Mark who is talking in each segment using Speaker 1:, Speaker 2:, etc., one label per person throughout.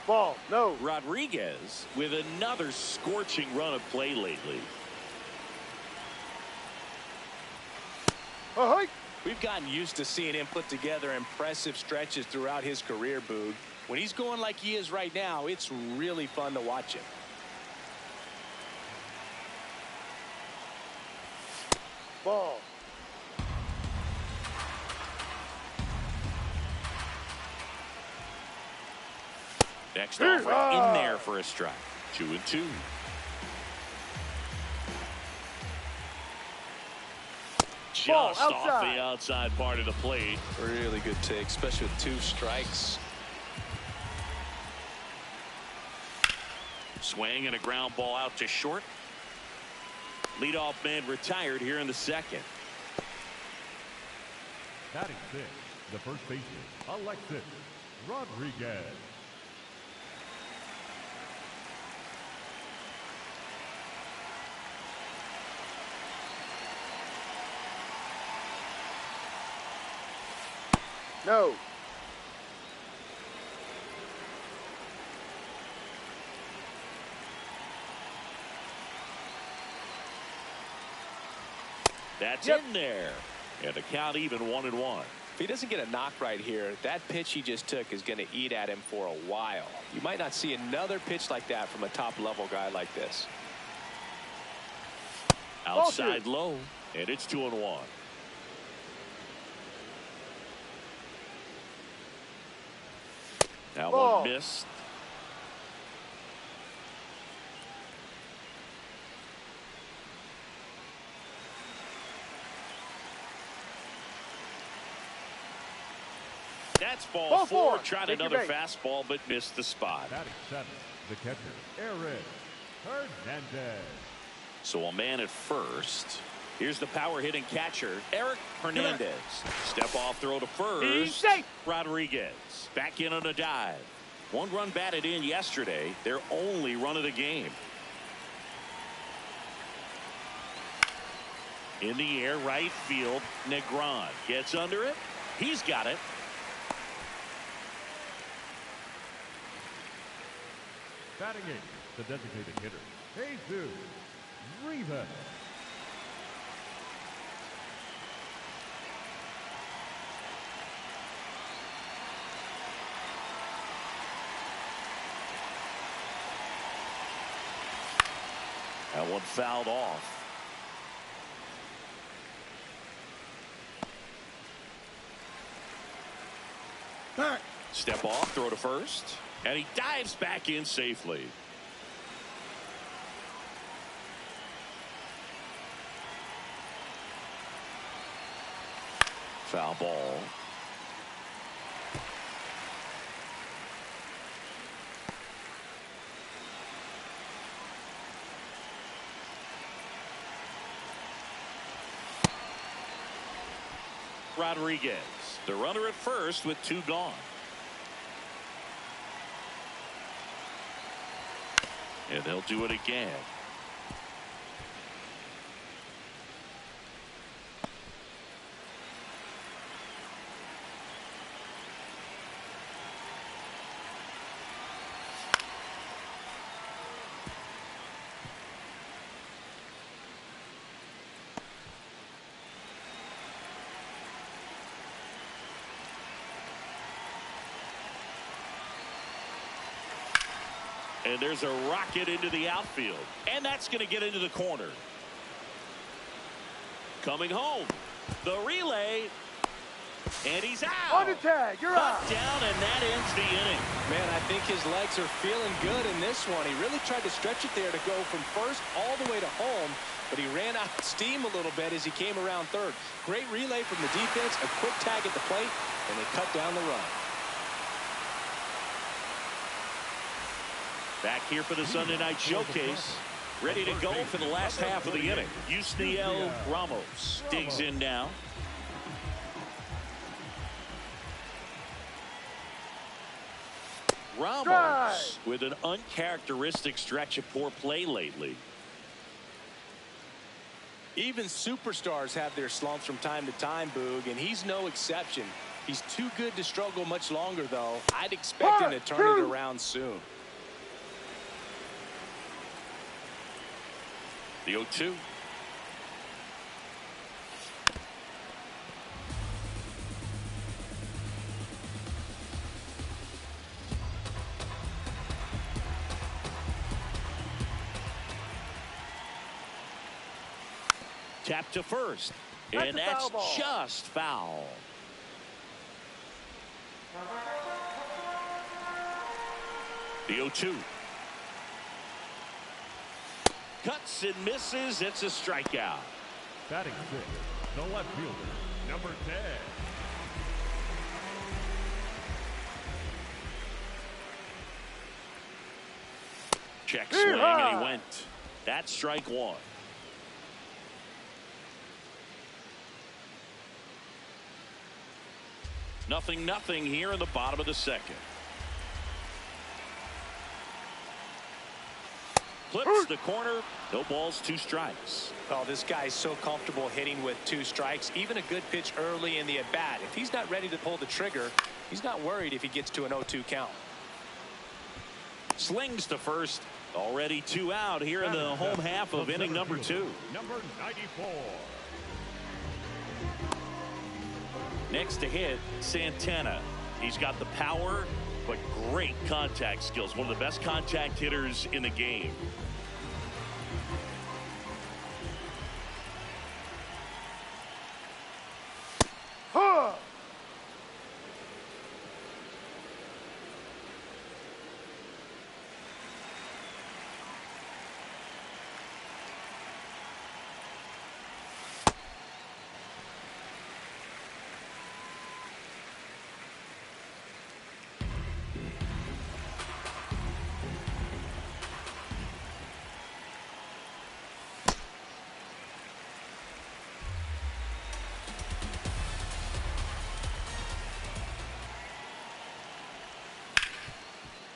Speaker 1: Ball, no.
Speaker 2: Rodriguez with another scorching run of play lately.
Speaker 1: Ahoy.
Speaker 3: We've gotten used to seeing him put together impressive stretches throughout his career, Boog. When he's going like he is right now, it's really fun to watch him.
Speaker 1: Ball.
Speaker 2: Next offer in there for a strike. 2-2. Just off the outside part of the plate.
Speaker 3: Really good take, especially with 2 strikes.
Speaker 2: Swing and a ground ball out to short. Leadoff man retired here in the second.
Speaker 4: Batting 6, the first baseman, Alexis Rodriguez.
Speaker 1: No.
Speaker 2: That's in there. And the count even 1-1.
Speaker 3: If he doesn't get a knock right here, that pitch he just took is going to eat at him for a while. You might not see another pitch like that from a top-level guy like this.
Speaker 2: Outside low, and it's 2-1. That one missed. That's ball 4. Tried another fastball, but missed the spot.
Speaker 4: Batting 7, the catcher, Eric Hernandez.
Speaker 2: So a man at first. Here's the power-hitting catcher, Eric Hernandez. Step-off throw to first. Rodriguez back in on a dive. 1 run batted in yesterday. Their only run of the game. In the air, right field. Negron gets under it. He's got it.
Speaker 4: Batting 8, the designated hitter, Jesus Grises.
Speaker 2: That one fouled off. Step off, throw to first, and he dives back in safely. Foul ball. Rodriguez, the runner at first with 2 gone. And they'll do it again. And there's a rocket into the outfield. And that's going to get into the corner. Coming home. The relay. And he's out.
Speaker 1: On the tag. You're out.
Speaker 2: Down, and that ends the inning.
Speaker 3: Man, I think his legs are feeling good in this one. He really tried to stretch it there to go from first all the way to home. But he ran out of steam a little bit as he came around third. Great relay from the defense. A quick tag at the plate. And they cut down the run.
Speaker 2: Back here for the Sunday night showcase. Ready to go for the last half of the inning. Yusniel Ramos digs in now. Ramos with an uncharacteristic stretch of poor play lately.
Speaker 3: Even superstars have their slumps from time to time, Boog, and he's no exception. He's too good to struggle much longer, though. I'd expect him to turn it around soon.
Speaker 2: The 0-2. Tap to first, and that's just foul. The 0-2. Cuts and misses. It's a strikeout.
Speaker 4: Batting sixth, the left fielder, number 10.
Speaker 2: Check swing, and he went. That's strike one. Nothing here in the bottom of the second. Clips the corner. No balls, 2 strikes.
Speaker 3: Oh, this guy's so comfortable hitting with 2 strikes. Even a good pitch early in the at-bat. If he's not ready to pull the trigger, he's not worried if he gets to an 0-2 count.
Speaker 2: Slings to first. Already 2 out here in the home half of inning number 2.
Speaker 4: Number 94.
Speaker 2: Next to hit, Santana. He's got the power, but great contact skills. One of the best contact hitters in the game.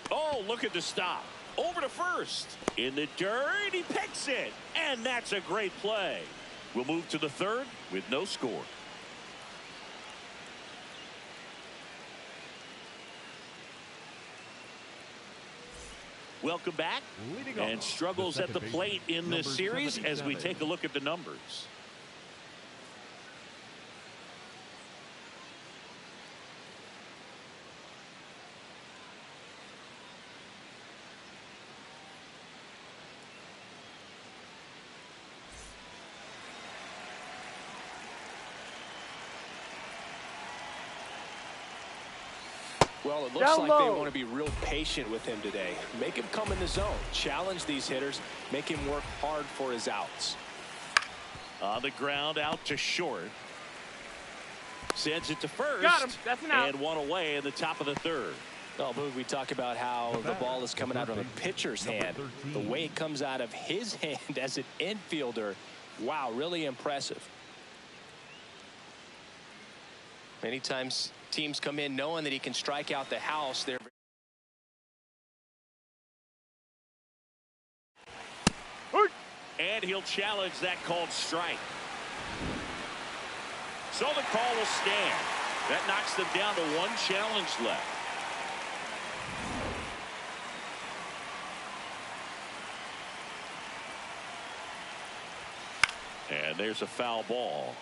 Speaker 2: Oh, look at the stop. Over to first. In the dirt, he picks it. And that's a great play. We'll move to the third with no score. Welcome back. And struggles at the plate in this series as we take a look at the numbers.
Speaker 3: Well, it looks like they want to be real patient with him today. Make him come in the zone. Challenge these hitters. Make him work hard for his outs.
Speaker 2: On the ground, out to short. Sends it to first.
Speaker 1: Got him. That's an out.
Speaker 2: And one away in the top of the third.
Speaker 3: Well, Boog, we talk about how the ball is coming out of a pitcher's hand. The way it comes out of his hand as an infielder, wow, really impressive. Many times teams come in knowing that he can strike out the house. They're
Speaker 2: and he'll challenge that called strike. So the call will stand. That knocks them down to 1 challenge left. And there's a foul ball.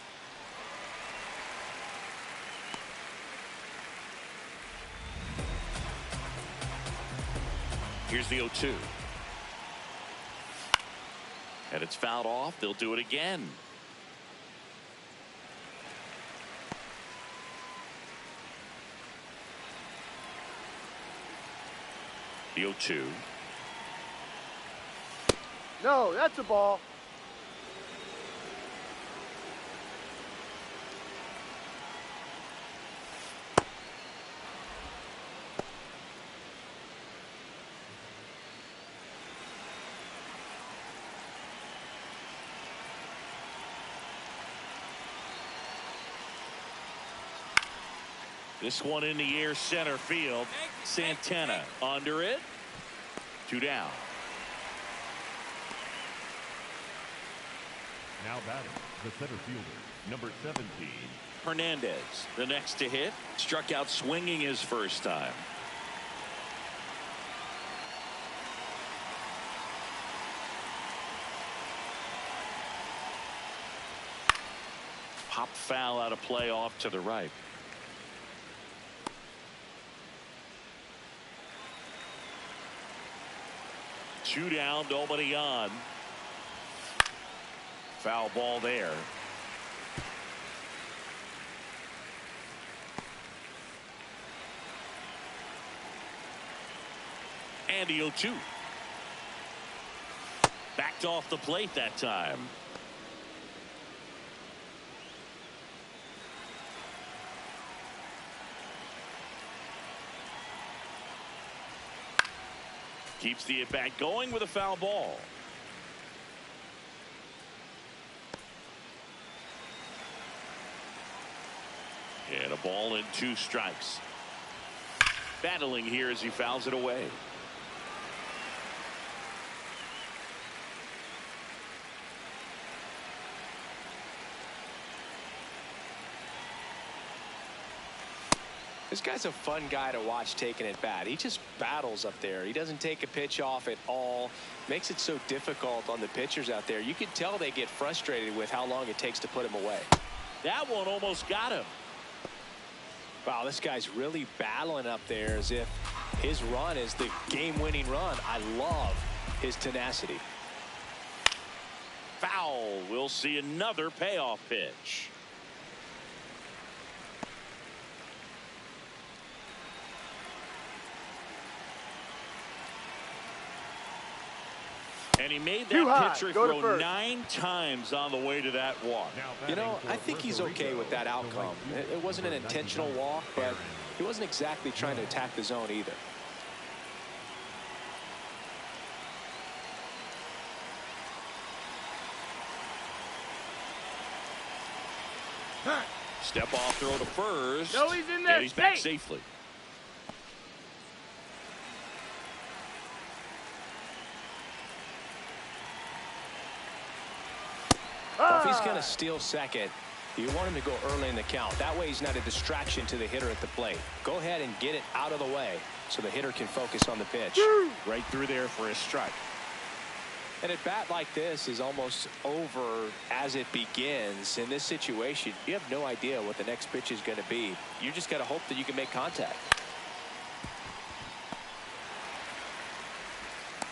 Speaker 2: Here's the 0-2. And it's fouled off. They'll do it again. The 0-2.
Speaker 1: No, that's a ball.
Speaker 2: This one in the air, center field. Santana under it. 2 down.
Speaker 4: Now batting, the center fielder, number 17,
Speaker 2: Hernandez, the next to hit, struck out swinging his first time. Pop foul out of play off to the right. Two down, nobody on. Foul ball there. And the 0-2. Backed off the plate that time. Keeps the at-bat going with a foul ball. And a ball and 2 strikes. Battling here as he fouls it away.
Speaker 3: This guy's a fun guy to watch taking at bat. He just battles up there. He doesn't take a pitch off at all. Makes it so difficult on the pitchers out there. You can tell they get frustrated with how long it takes to put him away.
Speaker 2: That one almost got him.
Speaker 3: Wow, this guy's really battling up there as if his run is the game-winning run. I love his tenacity.
Speaker 2: Foul. We'll see another payoff pitch. And he made that pitcher throw 9 times on the way to that walk.
Speaker 3: You know, I think he's okay with that outcome. It wasn't an intentional walk, but he wasn't exactly trying to attack the zone either.
Speaker 2: Step off throw to first.
Speaker 1: No, he's in there.
Speaker 2: And he's back safely.
Speaker 3: Well, if he's going to steal second, you want him to go early in the count. That way he's not a distraction to the hitter at the plate. Go ahead and get it out of the way so the hitter can focus on the pitch.
Speaker 2: Right through there for a strike.
Speaker 3: And a bat like this is almost over as it begins. In this situation, you have no idea what the next pitch is going to be. You just got to hope that you can make contact.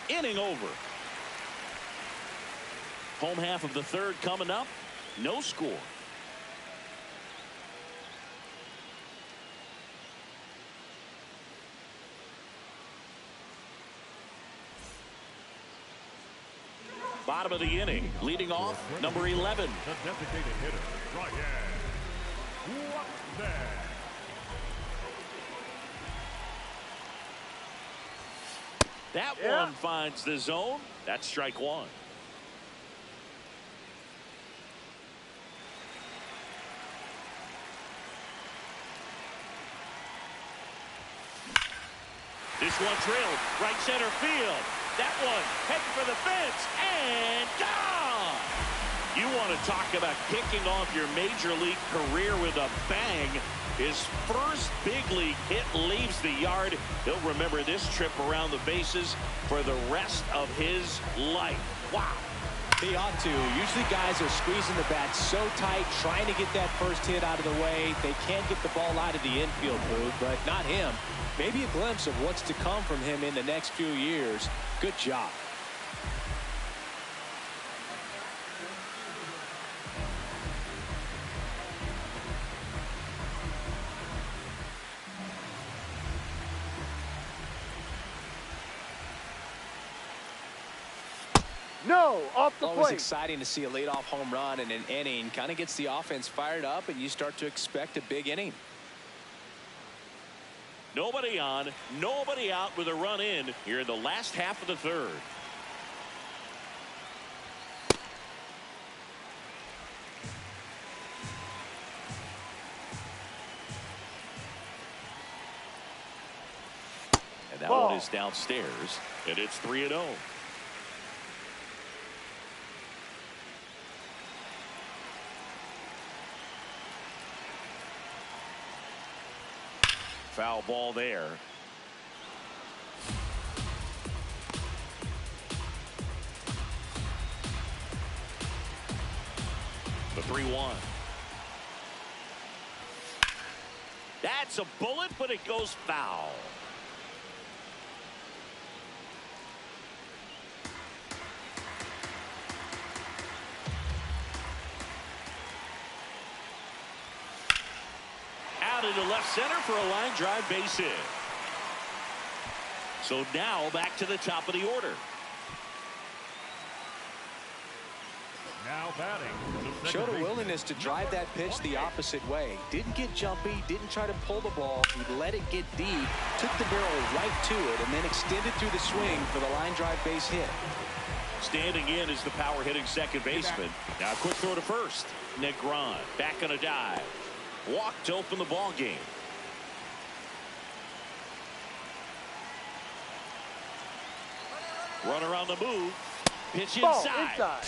Speaker 2: Inning over. Home half of the third coming up. No score. Bottom of the inning, leading off, number 11.
Speaker 4: The designated hitter, Ryan. What there?
Speaker 2: That one finds the zone. That's strike 1. This one trailed right center field. That one heading for the fence and gone. You want to talk about kicking off your major league career with a bang. His first big league hit leaves the yard. He'll remember this trip around the bases for the rest of his life. Wow.
Speaker 3: He ought to. Usually guys are squeezing the bat so tight, trying to get that first hit out of the way. They can't get the ball out of the infield move, but not him. Maybe a glimpse of what's to come from him in the next few years. Good job.
Speaker 1: No, off the
Speaker 3: Always
Speaker 1: plate.
Speaker 3: exciting to see a leadoff home run in an inning. Kind of gets the offense fired up, and you start to expect a big inning.
Speaker 2: Nobody on, nobody out with a run in here in the last half of the third. And that one is downstairs, and it's 3-0. Foul ball there. The 3-1. That's a bullet, but it goes foul. Out into left center for a line drive base hit. So now back to the top of the order.
Speaker 4: Now batting.
Speaker 3: Showed a willingness to drive that pitch the opposite way. Didn't get jumpy, didn't try to pull the ball. He let it get deep, took the barrel right to it, and then extended through the swing for the line drive base hit.
Speaker 2: Standing in is the power hitting second baseman. Now a quick throw to first. Negron back on a dive. Walk to open the ball game. Run around the move. Pitch inside.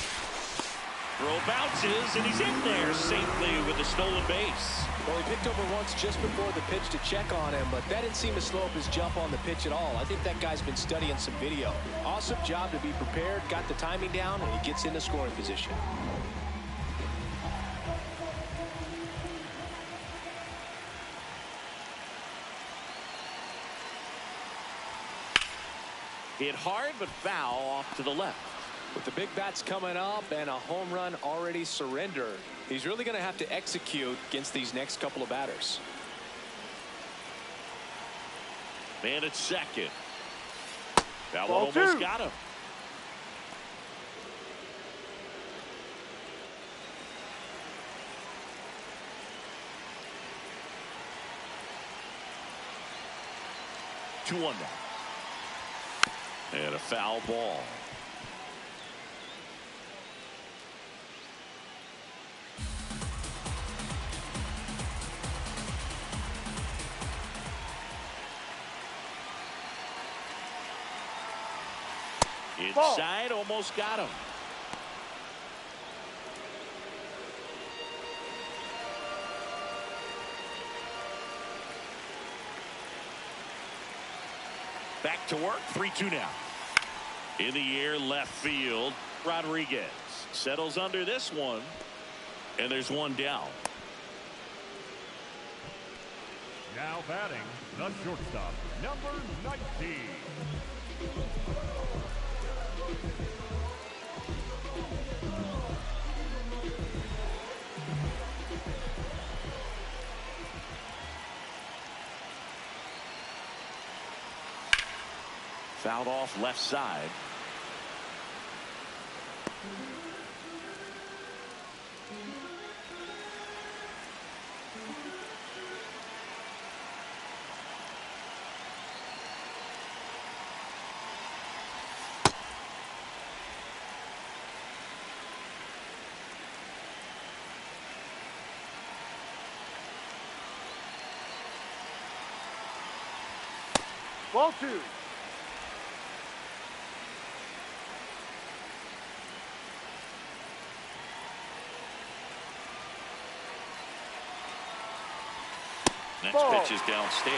Speaker 2: Throw bounces, and he's in there safely with the stolen base.
Speaker 3: Well, he picked over once just before the pitch to check on him, but that didn't seem to slow up his jump on the pitch at all. I think that guy's been studying some video. Awesome job to be prepared, got the timing down, and he gets into scoring position.
Speaker 2: Hit hard, but foul off to the left.
Speaker 3: With the big bats coming up and a home run already surrendered, he's really going to have to execute against these next couple of batters.
Speaker 2: Man at second. That one almost got him. Two on now. And a foul ball. Inside, almost got him. Back to work, 3-2 now. In the air, left field. Rodriguez settles under this one, and there's one down.
Speaker 4: Now batting, the shortstop, number 19.
Speaker 2: Fouled off left side.
Speaker 1: Ball two.
Speaker 2: Next pitch is downstairs.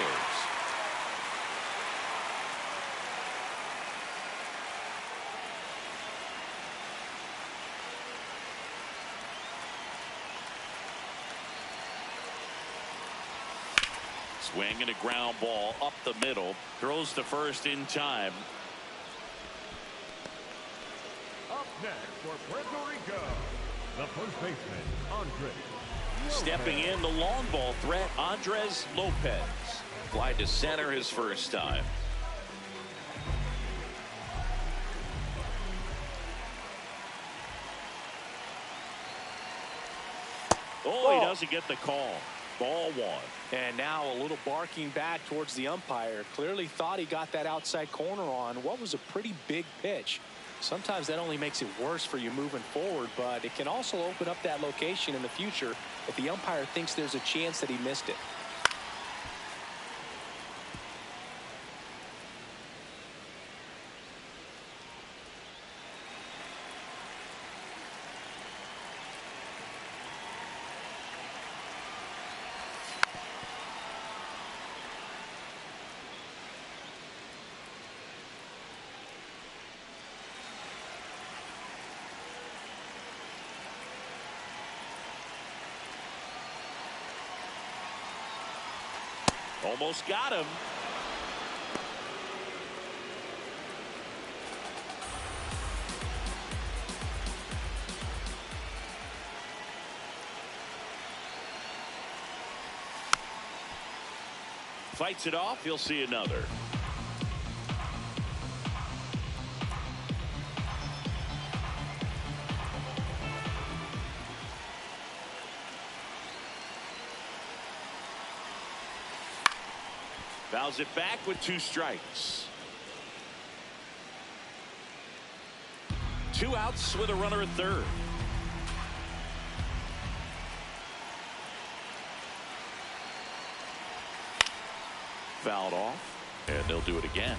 Speaker 2: Swinging a ground ball up the middle. Throws to first in time.
Speaker 4: Up next for Puerto Rico, the first baseman, Andres.
Speaker 2: Stepping in the long ball threat, Andres Lopez. Fly to center his first time. Oh, he doesn't get the call. Ball one.
Speaker 3: And now a little barking back towards the umpire. Clearly thought he got that outside corner on what was a pretty big pitch. Sometimes that only makes it worse for you moving forward, but it can also open up that location in the future if the umpire thinks there's a chance that he missed it.
Speaker 2: Almost got him. Fights it off. He'll see another. Fouls it back with 2 strikes. 2 outs with a runner at third. Fouled off, and they'll do it again.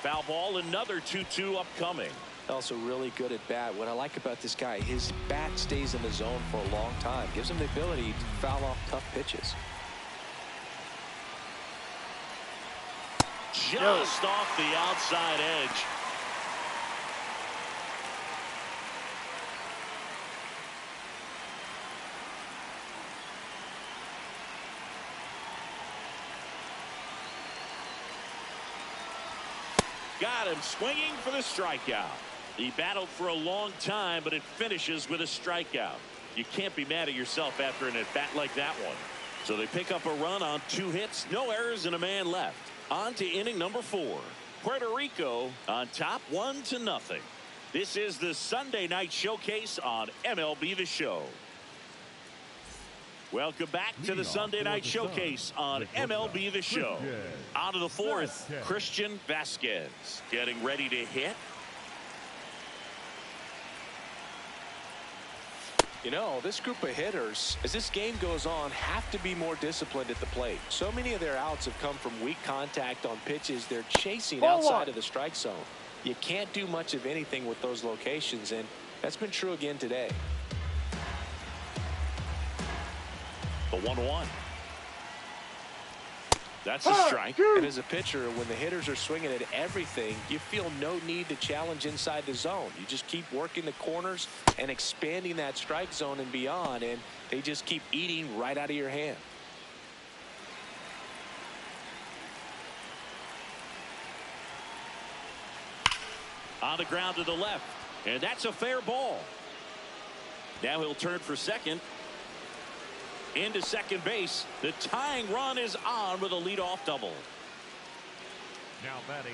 Speaker 2: Foul ball, another 2-2 upcoming.
Speaker 3: Also really good at bat. What I like about this guy, his bat stays in the zone for a long time. Gives him the ability to foul off tough pitches.
Speaker 2: Just off the outside edge. Got him swinging for the strikeout. He battled for a long time, but it finishes with a strikeout. You can't be mad at yourself after an at-bat like that one. So they pick up a run on 2 hits, no errors, and a man left. On to inning number 4. Puerto Rico on top 1-0. This is the Sunday night showcase on MLB The Show. Welcome back to the Sunday night showcase on MLB The Show. On to the 4th, Christian Vasquez getting ready to hit.
Speaker 3: You know, this group of hitters, as this game goes on, have to be more disciplined at the plate. So many of their outs have come from weak contact on pitches they're chasing outside of the strike zone. You can't do much of anything with those locations, and that's been true again today.
Speaker 2: The 1-1. That's a strike.
Speaker 3: And as a pitcher, when the hitters are swinging at everything, you feel no need to challenge inside the zone. You just keep working the corners and expanding that strike zone and beyond, and they just keep eating right out of your hand.
Speaker 2: On the ground to the left, and that's a fair ball. Now he'll turn for second. Into second base. The tying run is on with a leadoff double.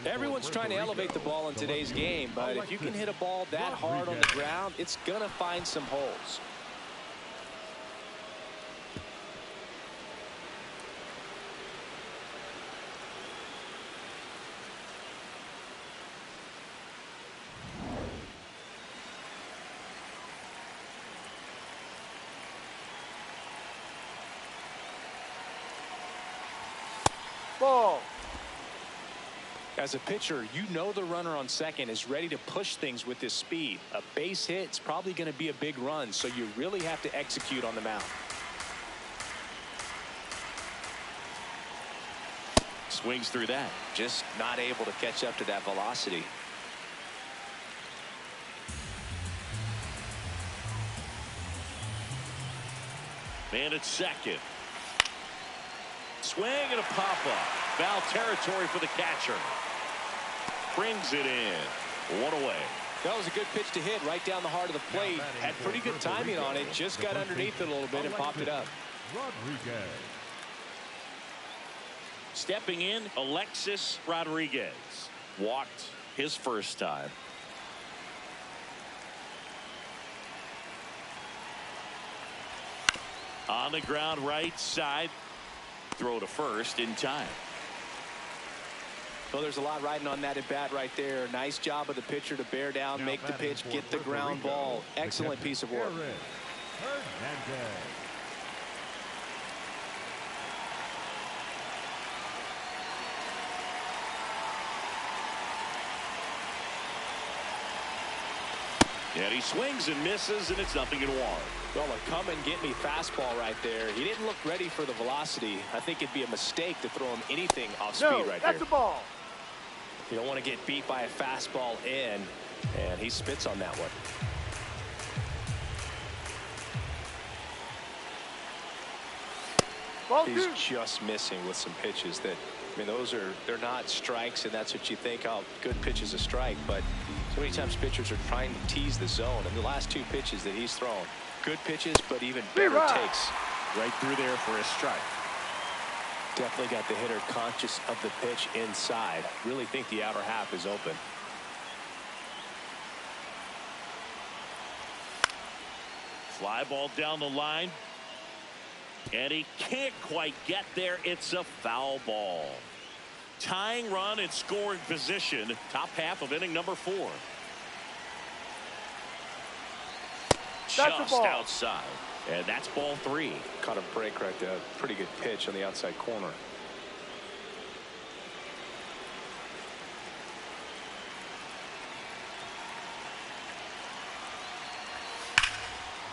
Speaker 3: Everyone's trying to elevate the ball in today's game, but if you can hit a ball that hard on the ground, it's gonna find some holes.
Speaker 1: Ball.
Speaker 3: As a pitcher, you know the runner on second is ready to push things with his speed. A base hit is probably going to be a big run, so you really have to execute on the mound.
Speaker 2: Swings through that.
Speaker 3: Just not able to catch up to that velocity.
Speaker 2: Man at second. Swing and a pop-up. Foul territory for the catcher. Brings it in. 1 away.
Speaker 3: That was a good pitch to hit right down the heart of the plate. Had pretty good timing on it. Just got underneath it a little bit and popped it up.
Speaker 2: Stepping in, Alexis Rodriguez. Walked his first time. On the ground right side. Throw to first in time.
Speaker 3: Well, there's a lot riding on that at bat right there. Nice job of the pitcher to bear down, make the pitch, get the ground ball. Excellent piece of work.
Speaker 2: And he swings and misses, and it's 0-1.
Speaker 3: Well, a come and get me fastball right there. He didn't look ready for the velocity. I think it'd be a mistake to throw him anything off speed right
Speaker 1: that's
Speaker 3: here.
Speaker 1: a ball.
Speaker 3: You don't want to get beat by a fastball in, and he spits on that one. He's just missing with some pitches that, I mean, they're not strikes, and that's what you think, oh, good pitch is a strike, but so many times pitchers are trying to tease the zone, and the last 2 pitches that he's thrown, good pitches, but even better takes.
Speaker 2: Right through there for a strike.
Speaker 3: Definitely got the hitter conscious of the pitch inside. Really think the outer half is open.
Speaker 2: Fly ball down the line. And he can't quite get there. It's a foul ball. Tying run in scoring position. Top half of inning number 4. Just outside. And that's ball 3.
Speaker 3: Caught a break right there. Pretty good pitch on the outside corner.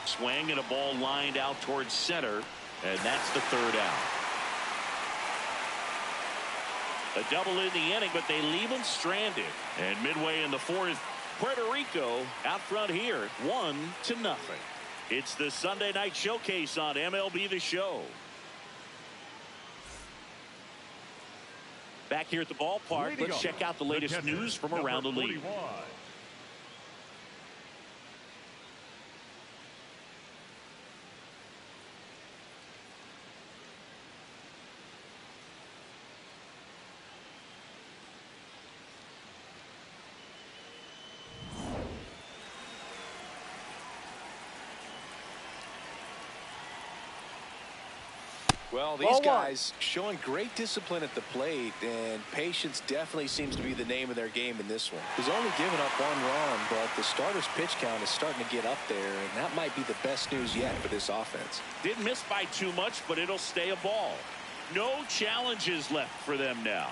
Speaker 2: Swing and a ball lined out towards center. And that's the 3rd out. A double in the inning, but they leave him stranded. And midway in the 4th, Puerto Rico out front here, 1-0. It's the Sunday night showcase on MLB The Show. Back here at the ballpark, let's check out the latest news from around the league.
Speaker 3: Well, these guys showing great discipline at the plate, and patience definitely seems to be the name of their game in this one. He's only given up 1 run, but the starter's pitch count is starting to get up there, and that might be the best news yet for this offense.
Speaker 2: Didn't miss by too much, but it'll stay a ball. No challenges left for them now.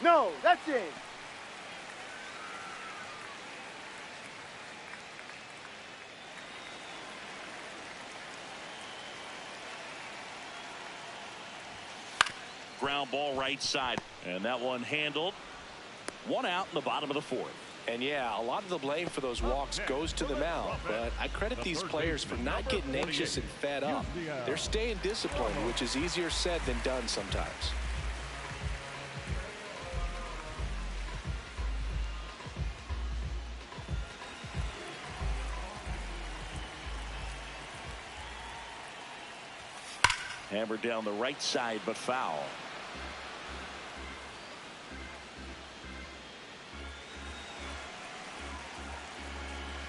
Speaker 1: No, that's it.
Speaker 2: Ground ball right side, and that one handled. 1 out in the bottom of the 4th.
Speaker 3: And yeah, a lot of the blame for those walks goes to the mound, but I credit these players for not getting anxious and fed up. They're staying disciplined, which is easier said than done sometimes.
Speaker 2: Hammered down the right side, but foul.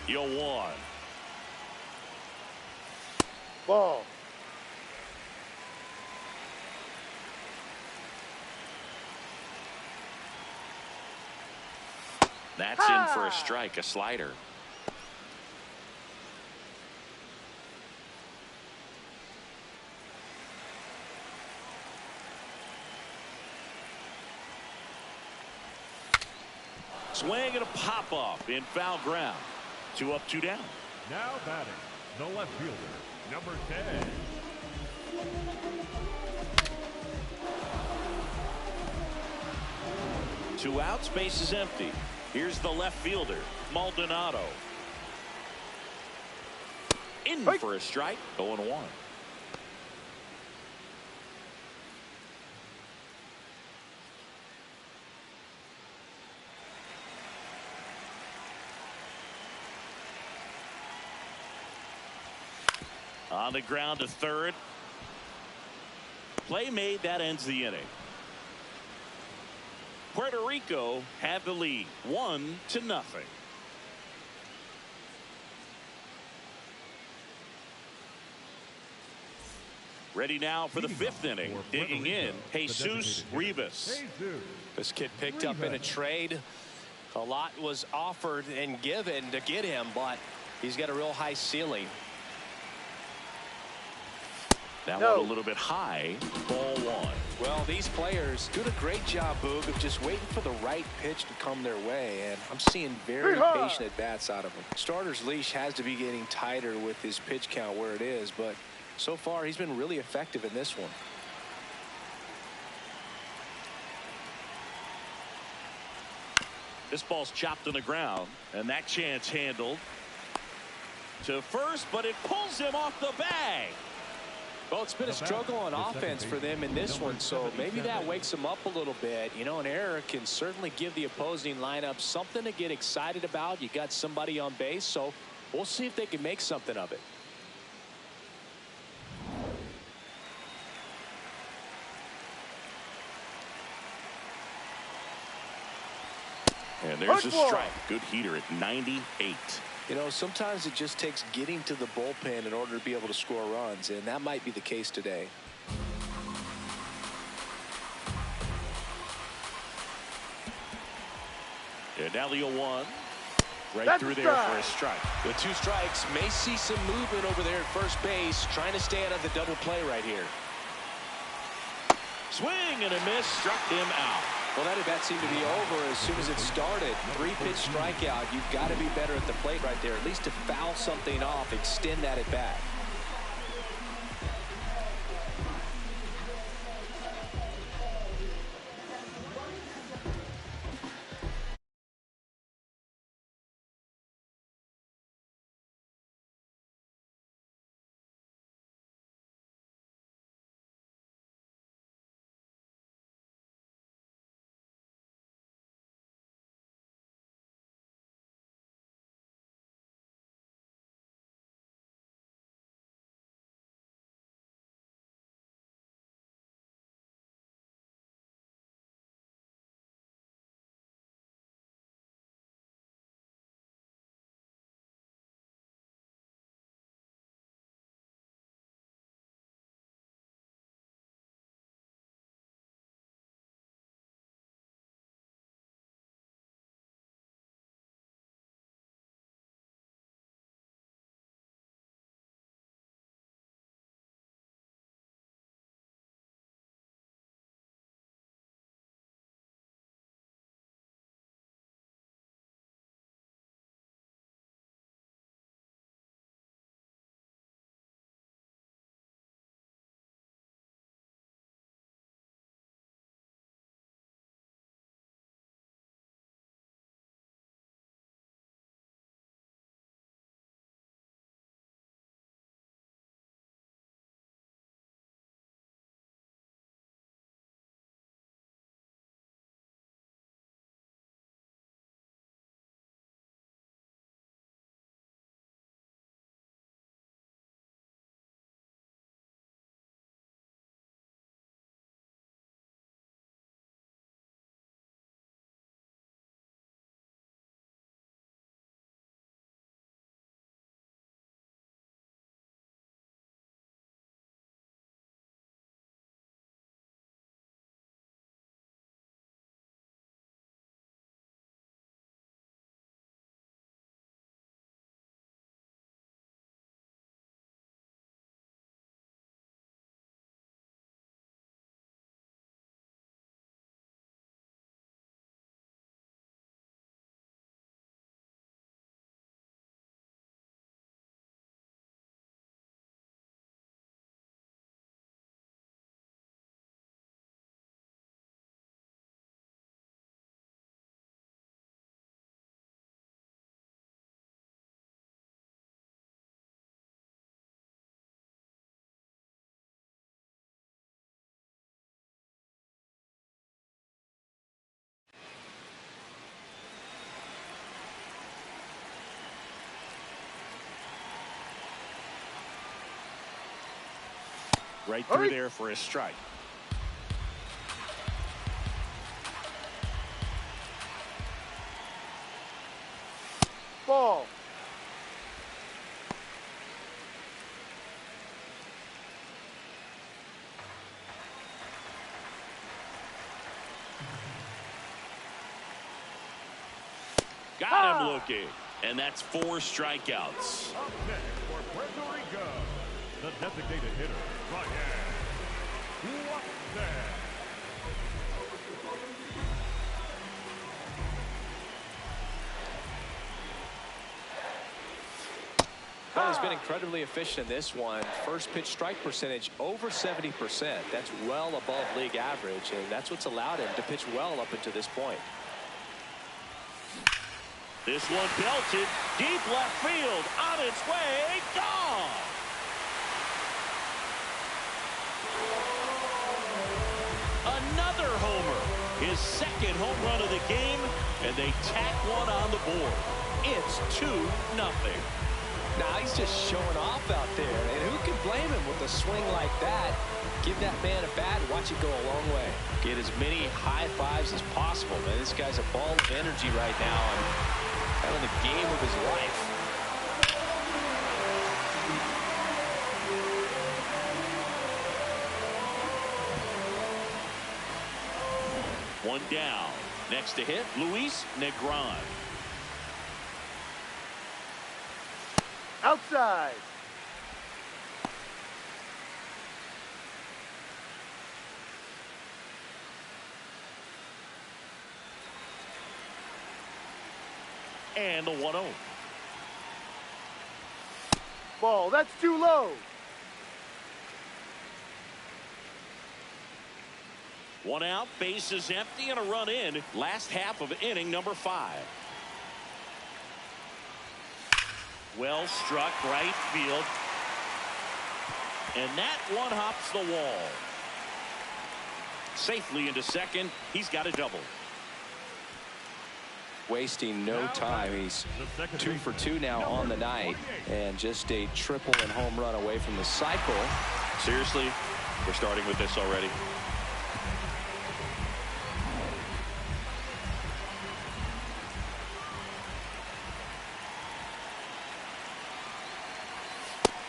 Speaker 2: Yo, 1.
Speaker 1: Ball.
Speaker 2: That's in for a strike, a slider. Swing and a pop up in foul ground. 2 up, 2 down.
Speaker 4: Now batting, the left fielder, number 10.
Speaker 2: Two outs, base is empty. Here's the left fielder, Maldonado. In for a strike, 0-1. On the ground to third. Play made, that ends the inning. Puerto Rico have the lead, 1-0. Ready now for the 5th inning. Digging in, Jesus Rivas.
Speaker 3: This kid picked up in a trade. A lot was offered and given to get him, but he's got a real high ceiling.
Speaker 2: That one a little bit high. Ball 1.
Speaker 3: Well, these players doing a great job, Boog, of just waiting for the right pitch to come their way, and I'm seeing very patient at-bats out of him. Starter's leash has to be getting tighter with his pitch count where it is, but so far he's been really effective in this one.
Speaker 2: This ball's chopped on the ground, and that chance handled to first, but it pulls him off the bag.
Speaker 3: Well, it's been a struggle on offense for them in this one, so maybe that wakes them up a little bit. You know, an error can certainly give the opposing lineup something to get excited about. You got somebody on base, so we'll see if they can make something of it.
Speaker 2: And there's a strike. Good heater at 98.
Speaker 3: You know, sometimes it just takes getting to the bullpen in order to be able to score runs, and that might be the case today.
Speaker 2: And now the 0-1. Right through there for a strike.
Speaker 3: With 2 strikes, may see some movement over there at first base, trying to stay out of the double play right here.
Speaker 2: Swing and a miss, struck him out.
Speaker 3: Well, that at-bat seemed to be over as soon as it started. 3-pitch strikeout. You've got to be better at the plate right there, at least to foul something off, extend that at-bat.
Speaker 2: Right through there for a strike.
Speaker 1: Ball.
Speaker 2: Got him looking. And that's 4 strikeouts.
Speaker 4: Up next for Puerto Rico, the designated hitter, Ryan. What's that?
Speaker 3: he's been incredibly efficient in this one. First pitch strike percentage over 70%. That's well above league average, and that's what's allowed him to pitch well up until this point.
Speaker 2: This one belted deep left field, on its way, gone. Another homer, his second home run of the game, and they tack one on the board. It's 2-0.
Speaker 3: Now he's just showing off out there, and who can blame him with a swing like that? Give that man a bat, watch it go a long way.
Speaker 2: Get as many high fives as possible, man. This guy's a ball of energy right now, and having the game of his life. One down. Next to hit, Luis Negron.
Speaker 1: Outside.
Speaker 2: And the 1-0.
Speaker 1: Ball, that's too low.
Speaker 2: One out, base is empty, and a run in. Last half of inning number 5. Well struck, right field. And that one hops the wall. Safely into second. He's got a double.
Speaker 3: Wasting no time. He's 2 for 2 now on the night, and just a triple and home run away from the cycle.
Speaker 2: Seriously, we're starting with this already.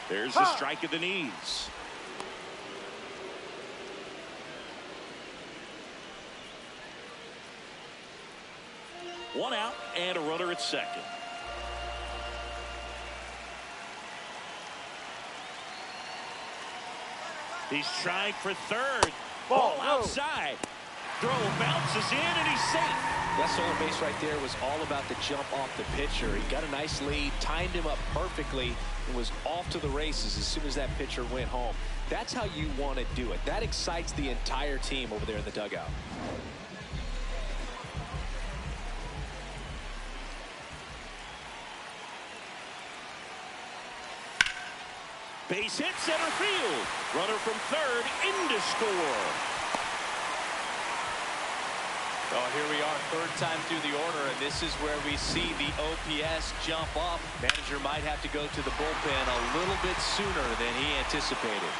Speaker 2: There's the strike at the knees. One out and a runner at second. He's trying for third. Ball outside. Throw bounces in, and he's safe.
Speaker 3: That stolen base right there was all about the jump off the pitcher. He got a nice lead, timed him up perfectly, and was off to the races as soon as that pitcher went home. That's how you want to do it. That excites the entire team over there in the dugout.
Speaker 2: Base hit center field. Runner from third in to score.
Speaker 3: Well, here we are, third time through the order, and this is where we see the OPS jump up. Manager might have to go to the bullpen a little bit sooner than he anticipated.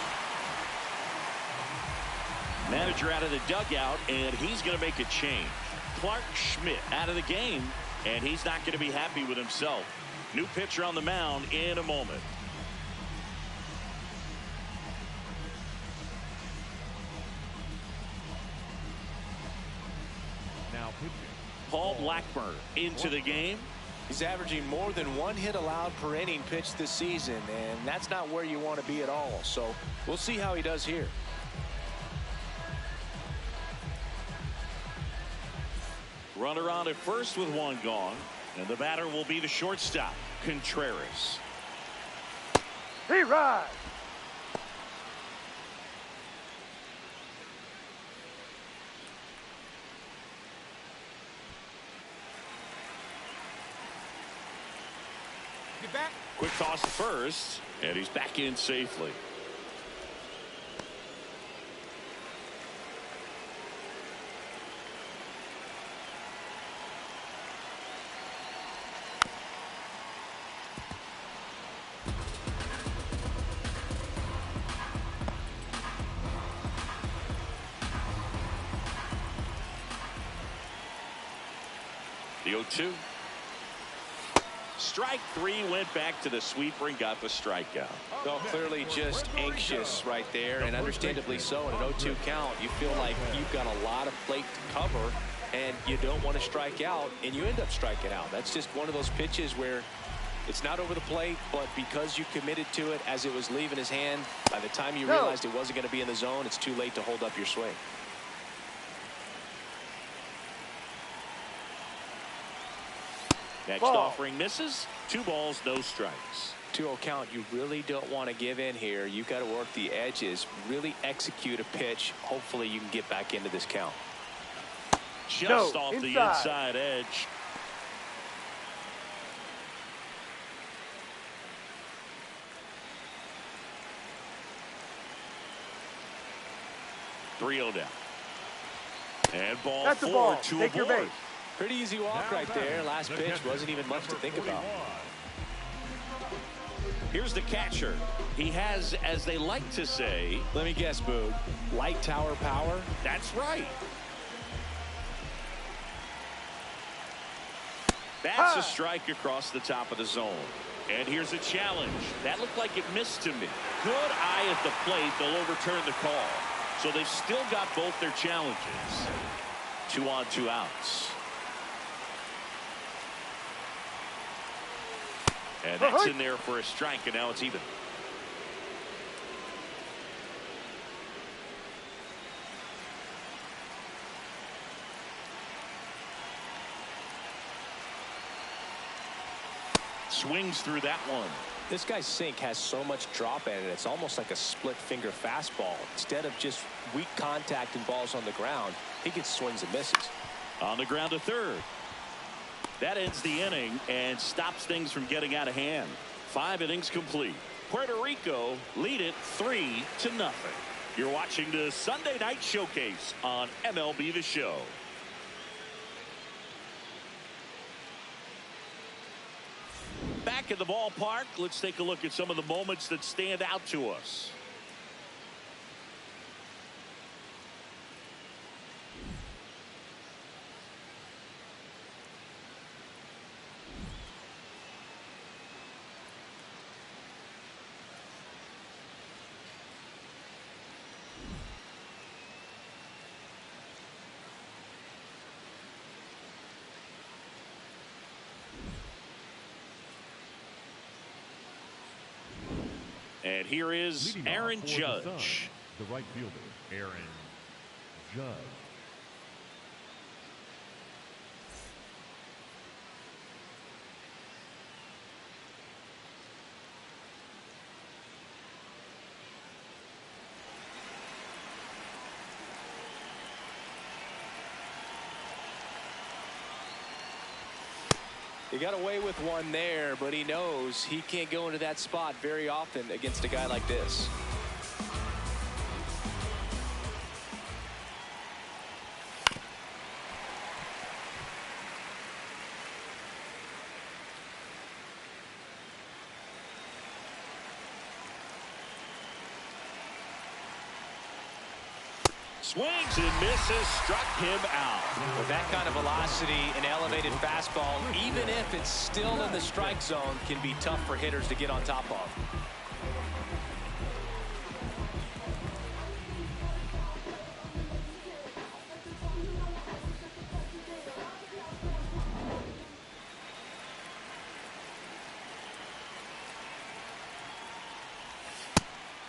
Speaker 2: Manager out of the dugout, and he's going to make a change. Clark Schmidt out of the game, and he's not going to be happy with himself. New pitcher on the mound in a moment. Paul Blackburn into the game.
Speaker 3: He's averaging more than 1 hit allowed per inning pitched this season, and that's not where you want to be at all. So we'll see how he does here.
Speaker 2: Runner on at first with one gone, and the batter will be the shortstop, Contreras.
Speaker 1: He rides.
Speaker 4: Back.
Speaker 2: Quick toss to first, and he's back in safely. The 0-2. Strike 3, went back to the sweeper and got the strikeout.
Speaker 3: Well, clearly just anxious right there, and understandably so. In an 0-2 count, you feel like you've got a lot of plate to cover, and you don't want to strike out, and you end up striking out. That's just one of those pitches where it's not over the plate, but because you committed to it as it was leaving his hand, by the time you realized it wasn't going to be in the zone, it's too late to hold up your swing.
Speaker 2: Next offering misses. 2 balls, no strikes.
Speaker 3: 2-0 count. You really don't want to give in here. You got to work the edges, really execute a pitch. Hopefully you can get back into this count.
Speaker 2: Just off the inside edge. Three-0 down. And ball
Speaker 1: That's
Speaker 2: four
Speaker 1: the ball.
Speaker 2: to
Speaker 1: Take your
Speaker 2: avoid.
Speaker 1: base.
Speaker 3: Pretty easy walk right there. Last pitch wasn't even much to think about.
Speaker 2: Here's the catcher. He has, as they like to say,
Speaker 3: let me guess, Boog, light tower power?
Speaker 2: That's right. That's a strike across the top of the zone. And here's a challenge. That looked like it missed to me. Good eye at the plate. They'll overturn the call. So they've still got both their challenges. 2 on, 2 outs. And that's in there for a strike, and now it's even. Swings through that one.
Speaker 3: This guy's sink has so much drop in it. It's almost like a split finger fastball. Instead of just weak contact and balls on the ground, he gets swings and misses.
Speaker 2: On the ground to third. That ends the inning and stops things from getting out of hand. 5 innings complete. Puerto Rico lead it 3-0. You're watching the Sunday Night Showcase on MLB The Show. Back at the ballpark, let's take a look at some of the moments that stand out to us. And here is Aaron Judge.
Speaker 4: The right fielder, Aaron Judge.
Speaker 3: He got away with one there, but he knows he can't go into that spot very often against a guy like this.
Speaker 2: Swings and misses, struck him out.
Speaker 3: With that kind of velocity, an elevated fastball, even if it's still in the strike zone, can be tough for hitters to get on top of.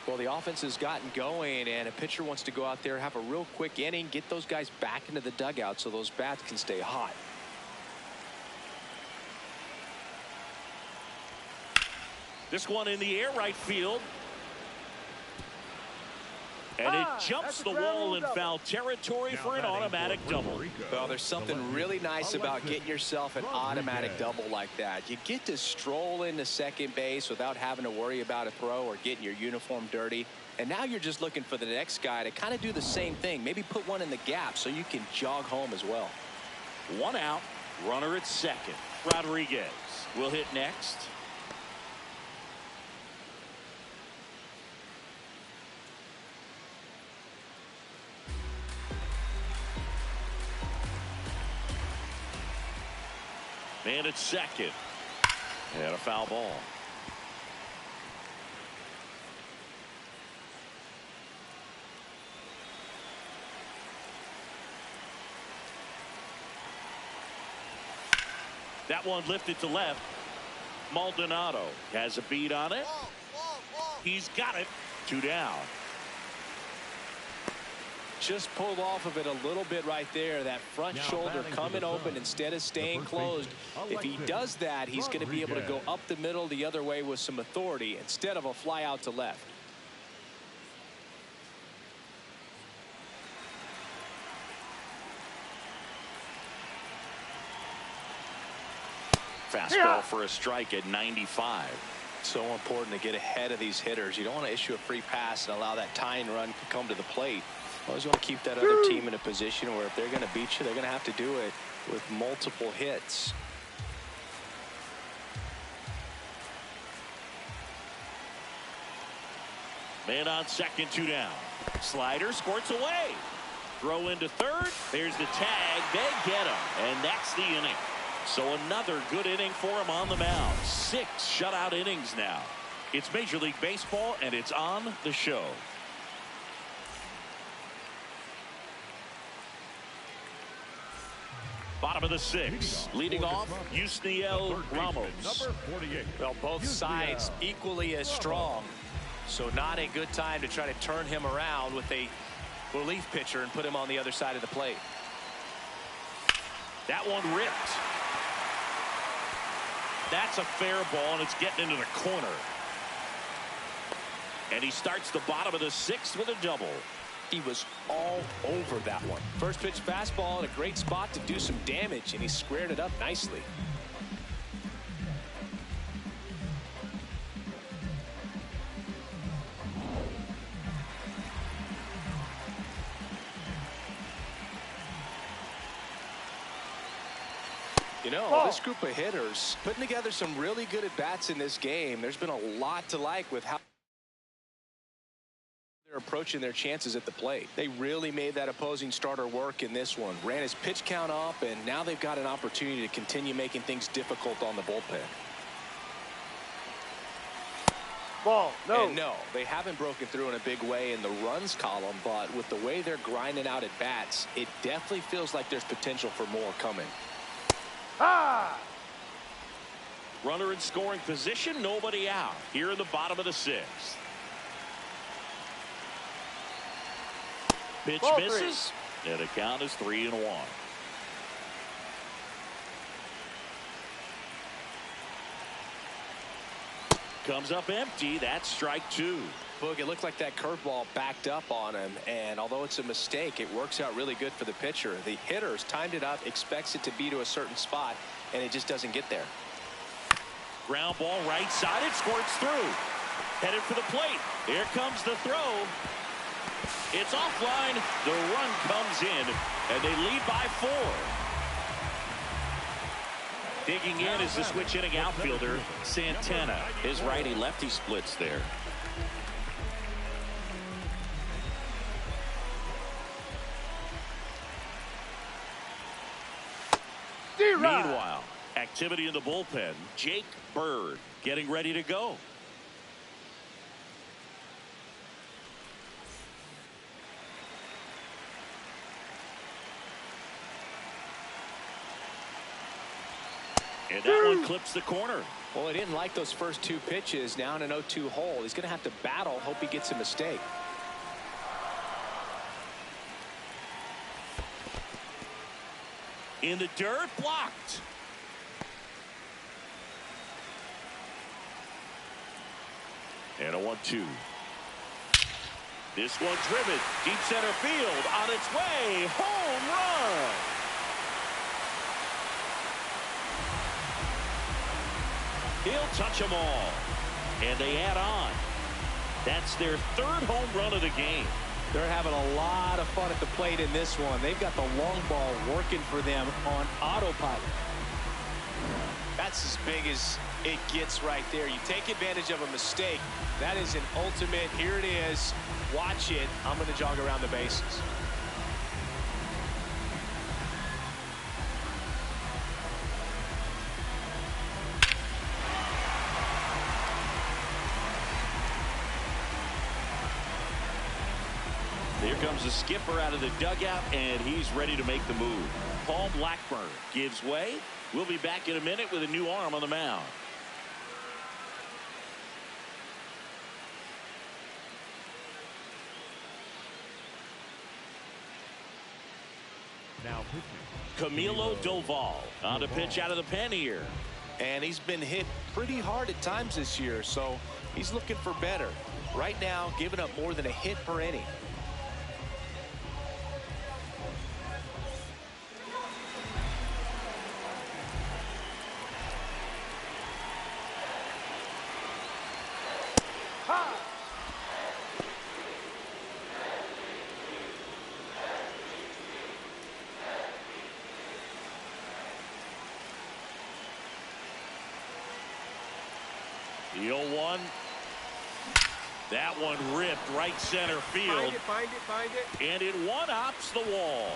Speaker 3: Well, the offense has gotten going, and a pitcher wants to go out there, have a real quick inning, get those guys back into the dugout so those bats can stay hot.
Speaker 2: This one in the air right field. And it jumps the wall in foul territory for an automatic double.
Speaker 3: Well, there's something really nice about getting yourself an automatic double like that. You get to stroll into second base without having to worry about a throw or getting your uniform dirty. And now you're just looking for the next guy to kind of do the same thing. Maybe put one in the gap so you can jog home as well.
Speaker 2: 1 out, runner at second. Rodriguez will hit next. Man at second. And a foul ball. That one lifted to left. Maldonado has a beat on it. He's got it. 2 down.
Speaker 3: Just pulled off of it a little bit right there. That front shoulder coming open instead of staying closed. If he does that, he's going to be able to go up the middle the other way with some authority instead of a fly out to left.
Speaker 2: Fastball for a strike at 95.
Speaker 3: So important to get ahead of these hitters. You don't want to issue a free pass and allow that tying run to come to the plate. Always want to keep that other team in a position where if they're going to beat you, they're going to have to do it with multiple hits.
Speaker 2: Man on second, 2 down. Slider squirts away. Throw into third. There's the tag. They get him. And that's the inning. So another good inning for him on the mound. 6 shutout innings now. It's Major League Baseball, and it's on the show. Bottom of the 6th. Leading off, Yusniel Ramos.
Speaker 3: Well, both sides equally as strong. So not a good time to try to turn him around with a relief pitcher and put him on the other side of the plate.
Speaker 2: That one ripped. That's a fair ball, and it's getting into the corner. And he starts the bottom of the 6th with a double.
Speaker 3: He was all over that one. First pitch fastball in a great spot to do some damage, and he squared it up nicely. You know, this group of hitters putting together some really good at-bats in this game. There's been a lot to like with how they're approaching their chances at the plate. They really made that opposing starter work in this one. Ran his pitch count up, and now they've got an opportunity to continue making things difficult on the bullpen.
Speaker 1: Ball, no.
Speaker 3: And no, they haven't broken through in a big way in the runs column, but with the way they're grinding out at bats, it definitely feels like there's potential for more coming.
Speaker 1: Ah!
Speaker 2: Runner in scoring position, nobody out. Here in the bottom of the 6th. Pitch
Speaker 1: Ball
Speaker 2: misses, and the count is 3-1. Comes up empty. That's strike 2.
Speaker 3: Boog, it looked like that curveball backed up on him, and although it's a mistake, it works out really good for the pitcher. The hitter's timed it up, expects it to be to a certain spot, and it just doesn't get there.
Speaker 2: Ground ball right side. It squirts through. Headed for the plate. Here comes the throw. It's offline. The run comes in, and they lead by 4. Digging in is the switch hitting outfielder, Santana. His righty-lefty splits there. Meanwhile, activity in the bullpen. Jake Bird getting ready to go. And that one clips the corner.
Speaker 3: Well, he didn't like those first 2 pitches. Now in an 0-2 hole. He's going to have to battle. Hope he gets a mistake.
Speaker 2: In the dirt, blocked. And a 1-2. This one driven deep center field, on its way, home run. He'll touch them all, and they add on. That's their 3rd home run of the game.
Speaker 3: They're having a lot of fun at the plate in this one. They've got the long ball working for them on autopilot. That's as big as it gets right there. You take advantage of a mistake. That is an ultimate. Here it is. Watch it. I'm going to jog around the bases.
Speaker 2: Here comes the skipper out of the dugout, and he's ready to make the move. Paul Blackburn gives way. We'll be back in a minute with a new arm on the mound.
Speaker 4: Now pitching.
Speaker 2: Camilo Doval on the pitch out of the pen here.
Speaker 3: And he's been hit pretty hard at times this year, so he's looking for better. Right now, giving up more than a hit per inning.
Speaker 2: The 0-1. That one ripped right center field.
Speaker 1: Find it.
Speaker 2: And it one-hops the wall.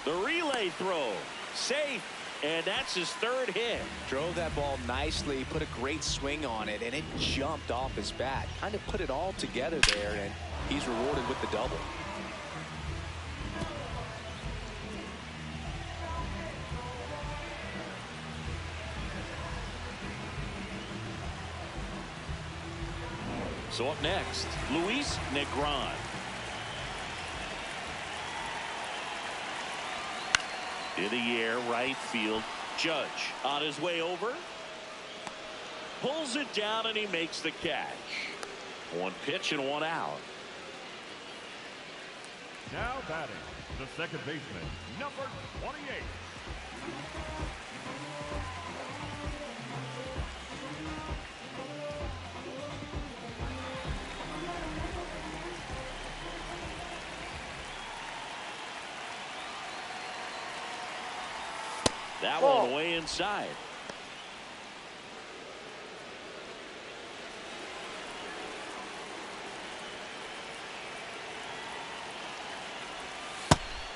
Speaker 2: The relay throw. Safe. And that's his third hit.
Speaker 3: Drove that ball nicely, put a great swing on it, and it jumped off his bat. Kind of put it all together there, and he's rewarded with the double.
Speaker 2: So up next, Luis Negron. In the air, right field. Judge on his way over. Pulls it down and he makes the catch. One pitch and one out.
Speaker 4: Now batting, the second baseman, number 28.
Speaker 2: That one way inside.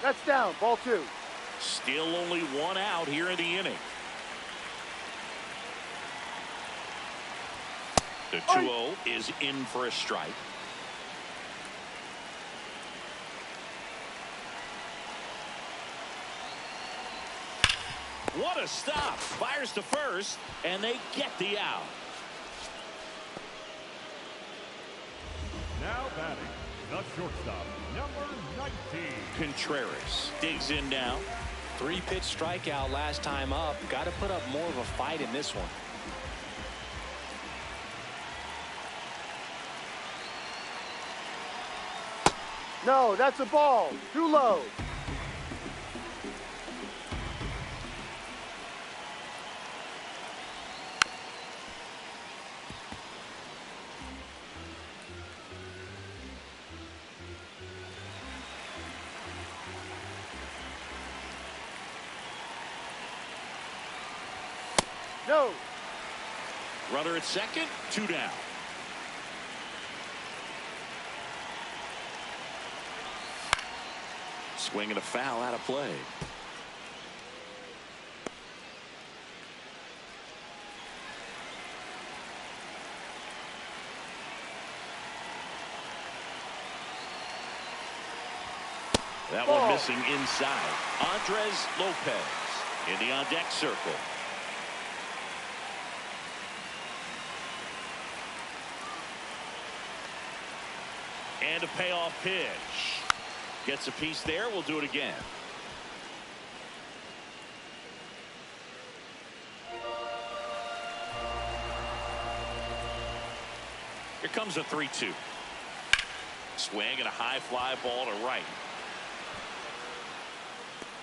Speaker 1: That's down. Ball 2.
Speaker 2: Still only one out here in the inning. The 2-0 is in for a strike. What a stop. Fires to first, and they get the out.
Speaker 4: Now batting, the shortstop, number 19.
Speaker 2: Contreras digs in now.
Speaker 3: 3-pitch strikeout last time up. Got to put up more of a fight in this one.
Speaker 1: No, that's a ball. Too low. No.
Speaker 2: Runner at second, 2 down. Swing and a foul out of play. That one missing inside. Andres Lopez in the on-deck circle. And a payoff pitch. Gets a piece there. We'll do it again. Here comes a 3-2. Swing and a high fly ball to right.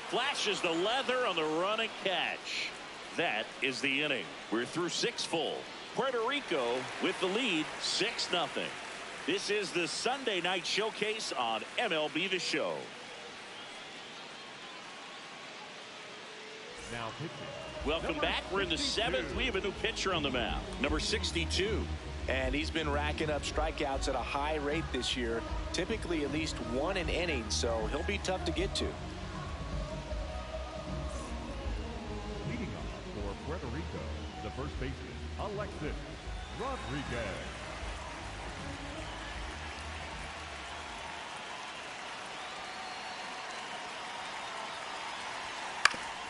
Speaker 2: Flashes the leather on the run and catch. That is the inning. We're through 6 full. Puerto Rico with the lead 6-0. This is the Sunday night showcase on MLB The Show.
Speaker 4: Now pitching.
Speaker 2: Welcome back. We're in the 7th. We have a new pitcher on the mound, number 62.
Speaker 3: And he's been racking up strikeouts at a high rate this year, typically at least 1 an inning, so he'll be tough to get to.
Speaker 4: Leading off for Puerto Rico, the first baseman, Alexis Rodriguez.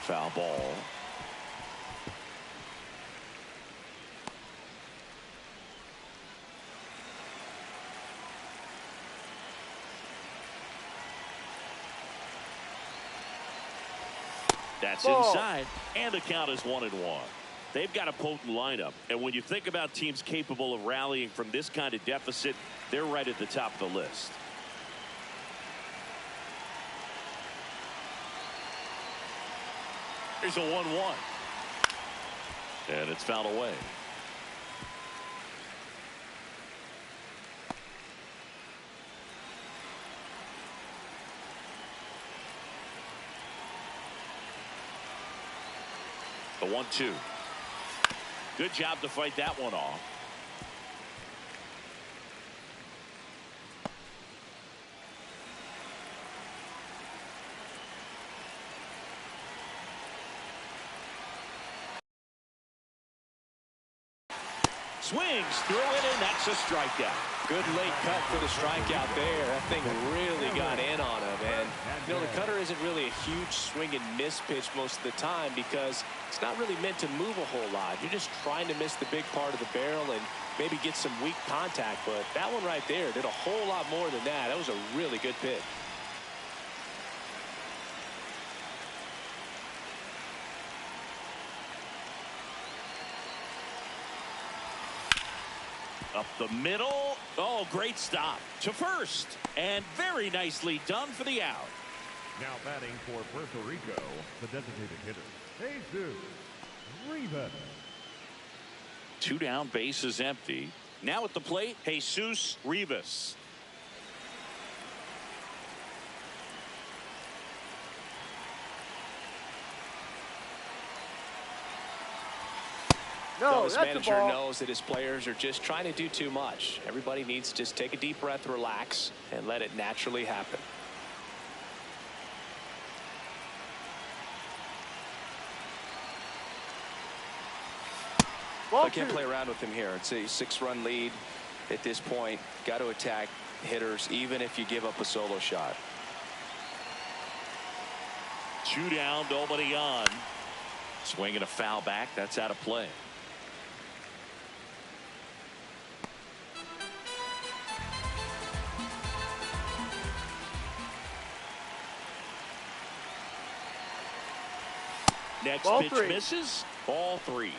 Speaker 2: Foul ball. That's
Speaker 1: Ball.
Speaker 2: inside, and the count is 1-1. They've got a potent lineup, and when you think about teams capable of rallying from this kind of deficit, they're right at the top of the list. Here's a 1-1. And it's fouled away. The 1-2. Good job to fight that one off. Swings through it, and that's a strikeout.
Speaker 3: Good late cut for the strikeout there. That thing really got in on him. And, you know, the cutter isn't really a huge swing and miss pitch most of the time because it's not really meant to move a whole lot. You're just trying to miss the big part of the barrel and maybe get some weak contact. But that one right there did a whole lot more than that. That was a really good pitch.
Speaker 2: Up the middle. Oh, great stop to first. And very nicely done for the out.
Speaker 4: Now batting for Puerto Rico, the designated hitter, Jesus Rivas.
Speaker 2: 2 down, base is empty. Now at the plate, Jesus Rivas.
Speaker 1: No,
Speaker 3: This
Speaker 1: that's
Speaker 3: manager
Speaker 1: the ball.
Speaker 3: knows that his players are just trying to do too much. Everybody needs to just take a deep breath, relax, and let it naturally happen.
Speaker 1: Ball
Speaker 5: I can't
Speaker 1: 2.
Speaker 5: play around with him here. It's a 6-run lead at this point. Got to attack hitters even if you give up a solo shot.
Speaker 2: 2 down, nobody on. Swinging a foul back. That's out of play. Next
Speaker 1: Ball
Speaker 2: pitch
Speaker 1: 3.
Speaker 2: misses. Ball 3.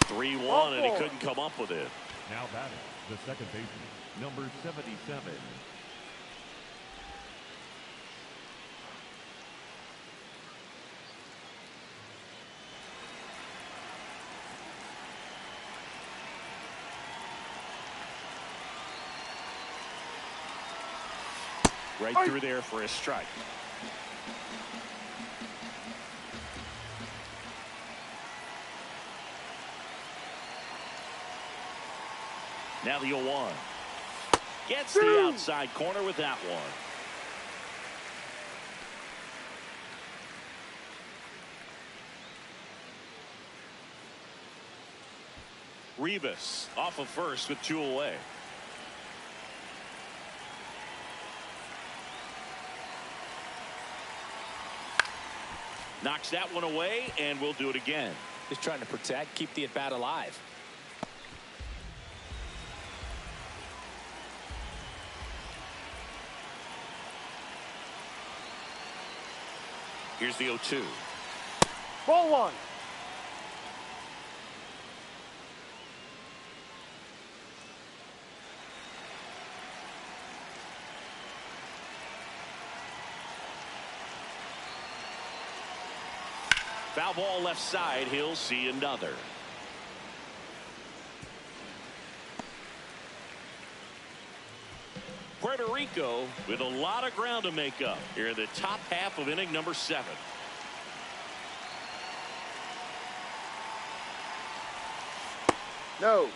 Speaker 1: Ball
Speaker 2: 3-1, and he
Speaker 1: 4.
Speaker 2: couldn't come up with it.
Speaker 4: Now batting, the second baseman, number 77.
Speaker 2: Right through there for a strike. Now the 0-1. Gets the outside corner with that one. Rivas off of first with 2 away. Knocks that one away, and we'll do it again.
Speaker 3: Just trying to protect, keep the at-bat alive.
Speaker 2: Here's the 0-2.
Speaker 1: Ball 1.
Speaker 2: Foul ball left side. He'll see another. Puerto Rico with a lot of ground to make up here in the top half of inning number 7.
Speaker 1: No.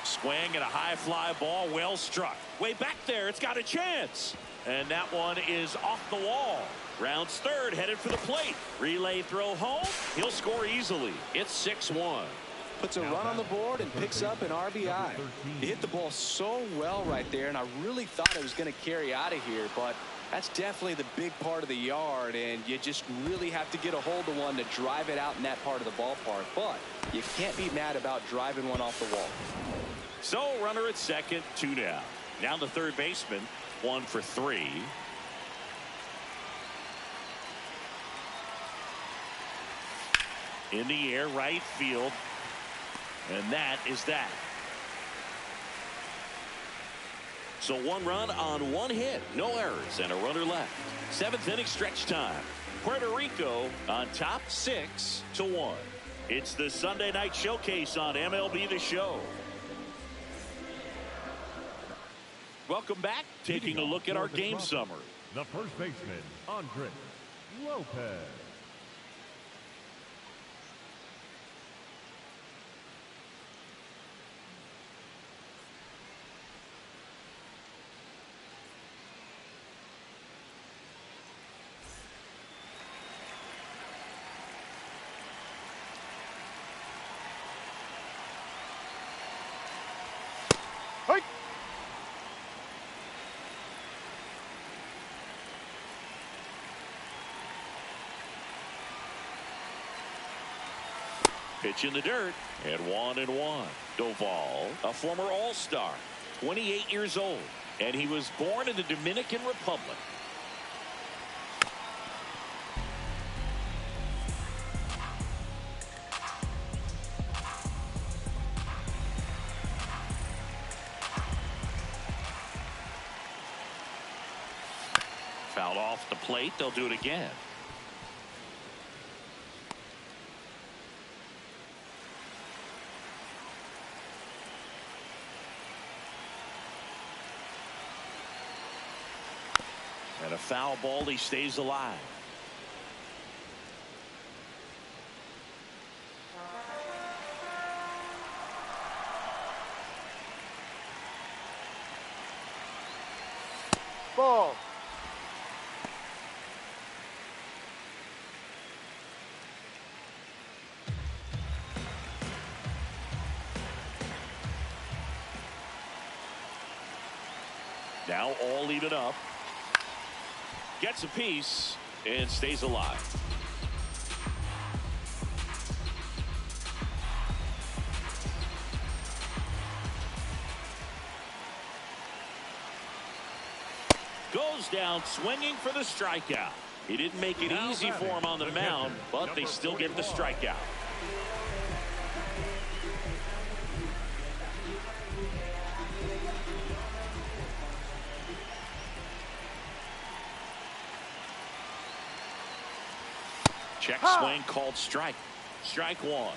Speaker 2: Swing and a high fly ball, well struck. Way back there, it's got a chance. And that one is off the wall. Rounds third, headed for the plate. Relay throw home. He'll score easily. It's 6-1.
Speaker 3: puts a run on the board and picks up an RBI. He hit the ball so well right there, and I really thought it was going to carry out of here, but that's definitely the big part of the yard, and you just really have to get a hold of one to drive it out in that part of the ballpark. But you can't be mad about driving one off the wall.
Speaker 2: So runner at second, 2 down. Now the third baseman, 1 for 3. In the air, right field, and that is that. So 1 run on 1 hit, no errors, and a runner left. 7th inning stretch time. Puerto Rico on top 6-1. It's the Sunday night showcase on MLB The Show. Welcome back. Taking a look at our game summary.
Speaker 4: The first baseman, Andres Lopez.
Speaker 2: Pitch in the dirt, and 1-1. Doval, a former All-Star, 28 years old, and he was born in the Dominican Republic. Fouled off the plate. They'll do it again. And a foul ball. He stays alive.
Speaker 1: Ball.
Speaker 2: Now all even up. Gets a piece and stays alive. Goes down swinging for the strikeout. He didn't make it easy for him on the mound, but they still get the strikeout. Check swing called strike. Strike 1.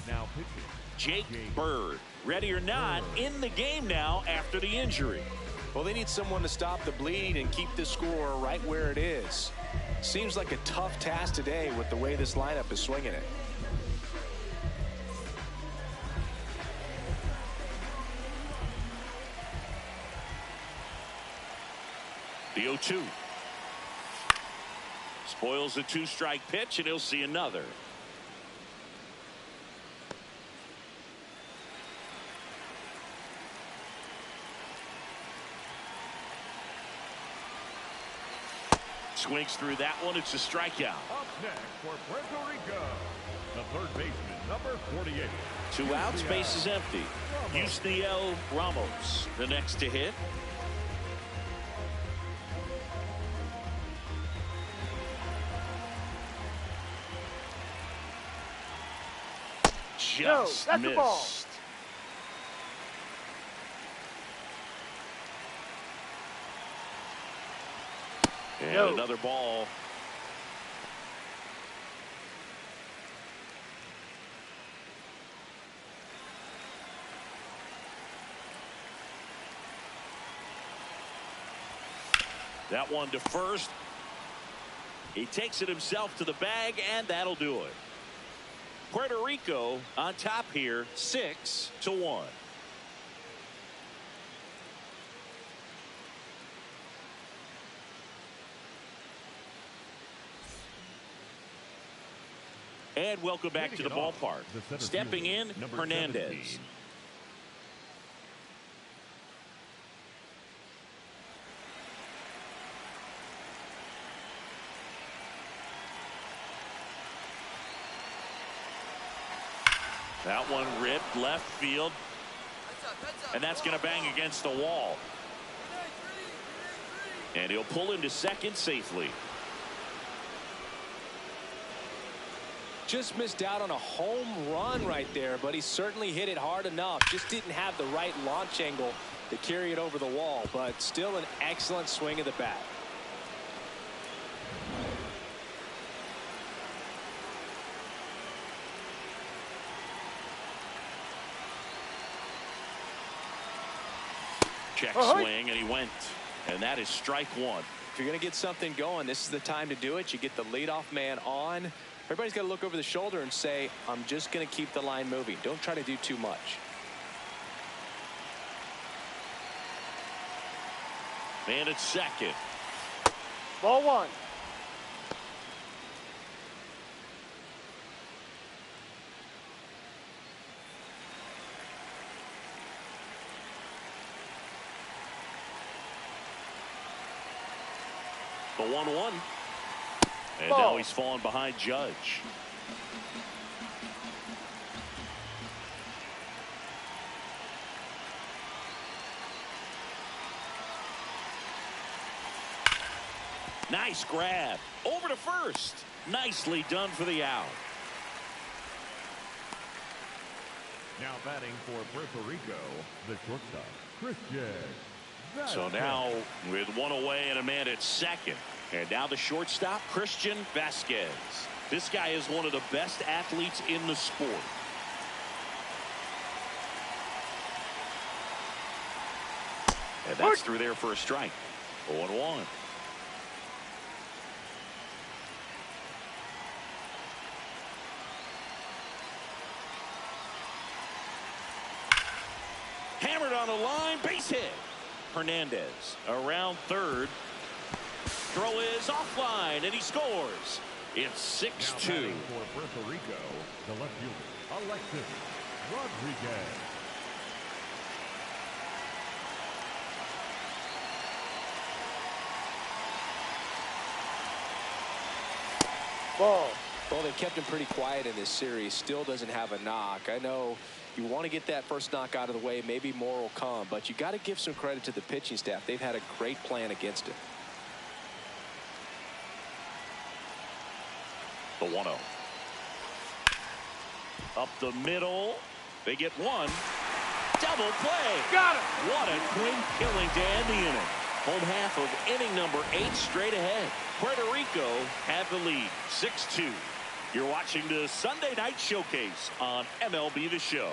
Speaker 4: Now pitching,
Speaker 2: Jake Bird, ready or not, in the game now after the injury.
Speaker 3: Well, they need someone to stop the bleed and keep the score right where it is. Seems like a tough task today with the way this lineup is swinging it.
Speaker 2: The 0-2. Spoils a 2-strike pitch, and he'll see another. Swings through that one. It's a strikeout.
Speaker 4: Up next for Puerto Rico, the third baseman, number 48.
Speaker 2: 2 outs, base is empty. Yusniel Ramos, the next to hit. Just
Speaker 1: that's
Speaker 2: missed.
Speaker 1: the ball.
Speaker 2: And another ball. That one to first. He takes it himself to the bag, and that'll do it. Puerto Rico on top here, 6-1. And welcome back to the ballpark. Stepping in, Hernandez.
Speaker 4: 17.
Speaker 2: That one ripped left field. And that's going to bang against the wall. And he'll pull into second safely.
Speaker 3: Just missed out on a home run right there, but he certainly hit it hard enough. Just didn't have the right launch angle to carry it over the wall, but still an excellent swing of the bat.
Speaker 2: Check swing, and he went. And that is strike one.
Speaker 3: If you're going to get something going, this is the time to do it. You get the leadoff man on. Everybody's got to look over the shoulder and say, I'm just going to keep the line moving. Don't try to do too much.
Speaker 2: Man at second.
Speaker 1: Ball one.
Speaker 2: The 1-1. And
Speaker 1: Ball.
Speaker 2: now he's fallen behind Judge. Nice grab. Over to first. Nicely done for the out.
Speaker 4: Now batting for Puerto Rico, the shortstop, Christian.
Speaker 2: So now with one away and a man at second. And now the shortstop, Christian Vasquez. This guy is one of the best athletes in the sport. And that's through there for a strike. 0-1. Hammered on the line, base hit. Hernandez around third. Throw is offline, and he scores. It's 6-2.
Speaker 4: For Puerto Rico, the left fielder, Alexis Rodriguez.
Speaker 1: Ball.
Speaker 3: Well, they've kept him pretty quiet in this series. Still doesn't have a knock. I know you want to get that first knock out of the way. Maybe more will come, but you got to give some credit to the pitching staff. They've had a great plan against him.
Speaker 2: The 1-0. Up the middle. They get one. Double play.
Speaker 1: Got it.
Speaker 2: What a quick killing to end the inning. Home half of inning number 8 straight ahead. Puerto Rico have the lead, 6-2. You're watching the Sunday Night Showcase on MLB The Show.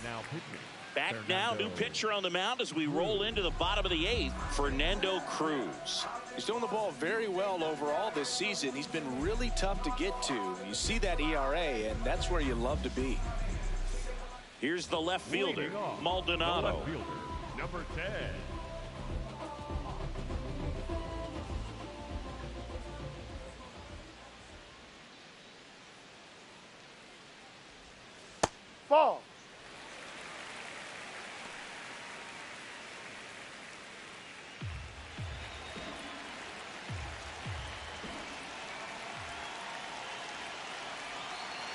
Speaker 4: Now pitching.
Speaker 2: Back now, new pitcher on the mound as we roll into the bottom of the 8th, Fernando Cruz.
Speaker 3: He's doing the ball very well overall this season. He's been really tough to get to. You see that ERA, and that's where you love to be.
Speaker 2: Here's the left fielder,
Speaker 4: Leading off,
Speaker 2: Maldonado.
Speaker 4: the left fielder, number 10.
Speaker 1: Ball.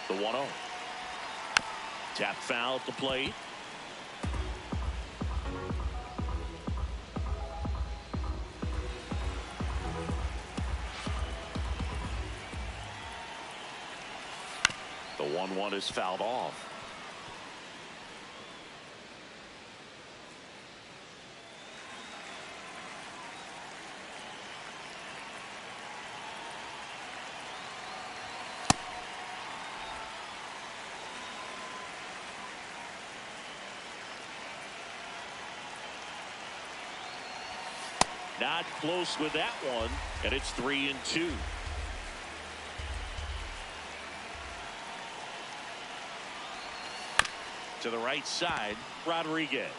Speaker 2: The 1-0. Tap foul at the plate. The 1-1 is fouled off. Not close with that one, and it's 3-2. To the right side, Rodriguez.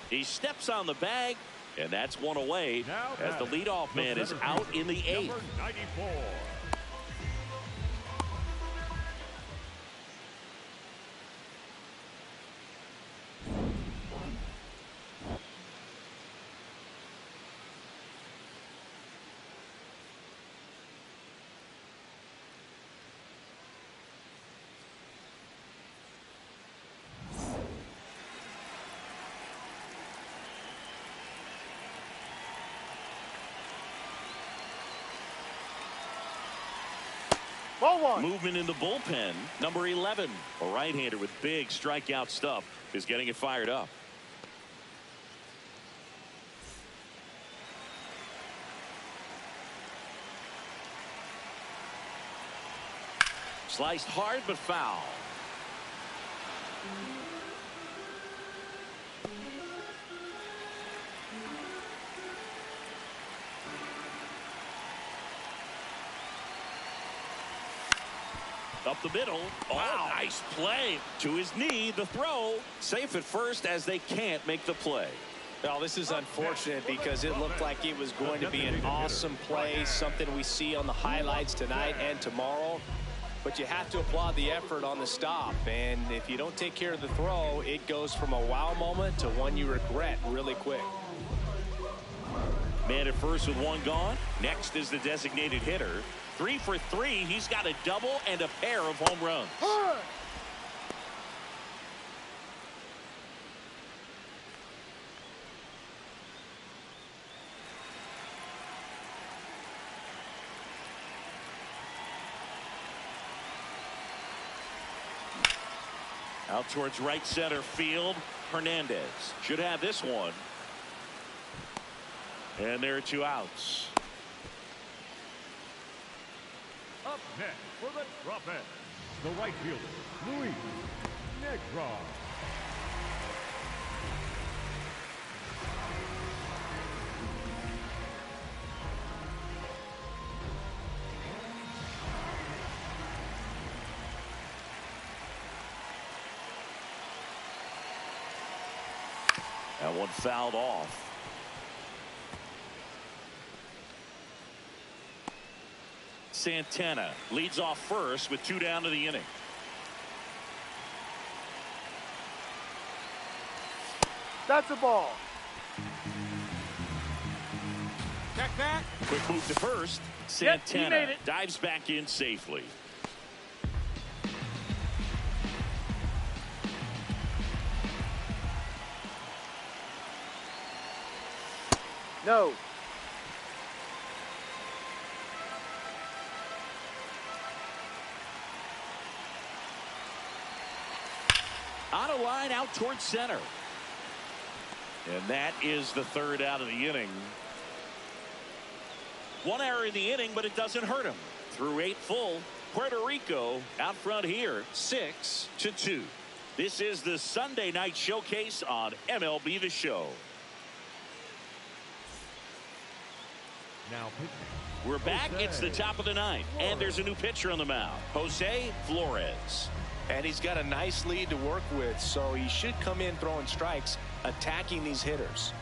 Speaker 2: He steps on the bag, and that's one away as the leadoff man is out in the 8th.
Speaker 4: Number 94.
Speaker 1: Ball 1.
Speaker 2: Movement in the bullpen. Number 11, a right-hander with big strikeout stuff, is getting it fired up. Sliced hard but foul. Up the middle. Wow. Nice play. To his knee, the throw. Safe at first as they can't make the play.
Speaker 3: Well, this is unfortunate because it looked like it was going to be an awesome play, something we see on the highlights tonight and tomorrow. But you have to applaud the effort on the stop. And if you don't take care of the throw, it goes from a wow moment to one you regret really quick.
Speaker 2: Man at first with one gone. Next is the designated hitter. 3 for 3. He's got a double and a pair of home runs. Out towards right center field. Hernandez should have this one. And there are 2 outs.
Speaker 4: Up next for the drop-in, the right fielder, Luis Negron.
Speaker 2: That one fouled off. Santana leads off first with 2 down to the inning.
Speaker 1: That's a ball.
Speaker 2: Check that. Quick move to first. Santana dives back in safely.
Speaker 1: No.
Speaker 2: On a line out towards center. And that is the 3rd out of the inning. 1 error in the inning, but it doesn't hurt him. Through 8 full, Puerto Rico out front here, 6-2. This is the Sunday night showcase on MLB The Show.
Speaker 4: Now pitching.
Speaker 2: We're back. It's the top of the 9th, and there's a new pitcher on the mound, Jose Flores.
Speaker 3: And he's got a nice lead to work with, so he should come in throwing strikes, attacking these hitters.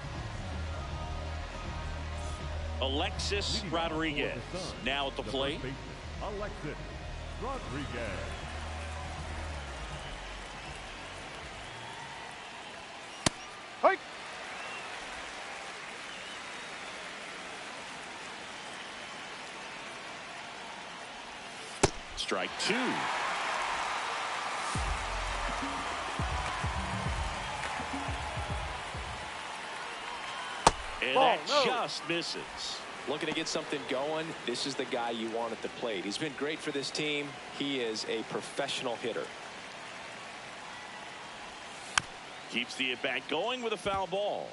Speaker 2: Alexis Rodriguez now at the plate.
Speaker 4: Alexis Rodriguez.
Speaker 1: Hike.
Speaker 2: Strike 2. And that just misses.
Speaker 3: Looking to get something going. This is the guy you want at the plate. He's been great for this team. He is a professional hitter.
Speaker 2: Keeps the at-bat going with a foul ball.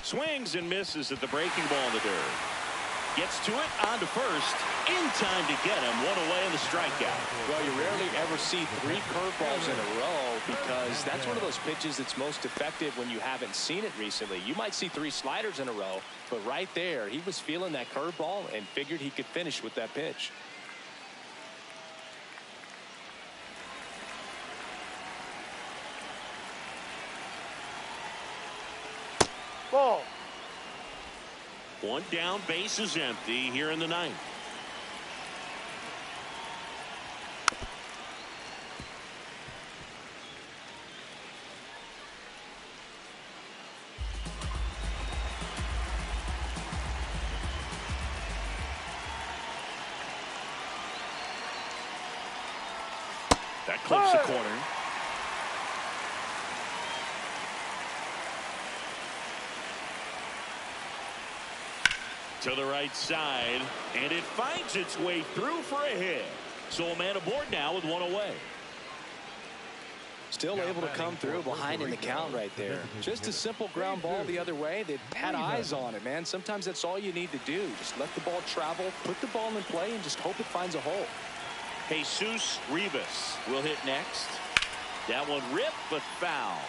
Speaker 2: Swings and misses at the breaking ball in the dirt. Gets to it, on to first. In time to get him. One away in the strikeout.
Speaker 3: Well, you rarely ever see 3 curveballs in a row because that's one of those pitches that's most effective when you haven't seen it recently. You might see 3 sliders in a row, but right there, he was feeling that curveball and figured he could finish with that pitch.
Speaker 1: Ball.
Speaker 2: 1 down, base is empty here in the 9th. That clips the corner. To the right side, and it finds its way through for a hit. So a man aboard now with 1 away.
Speaker 3: Still able to come through behind in the count right there. Just a simple ground ball the other way. They had eyes on it, man. Sometimes that's all you need to do. Just let the ball travel, put the ball in play, and just hope it finds a hole.
Speaker 2: Jesus Rivas will hit next. That one ripped, but foul.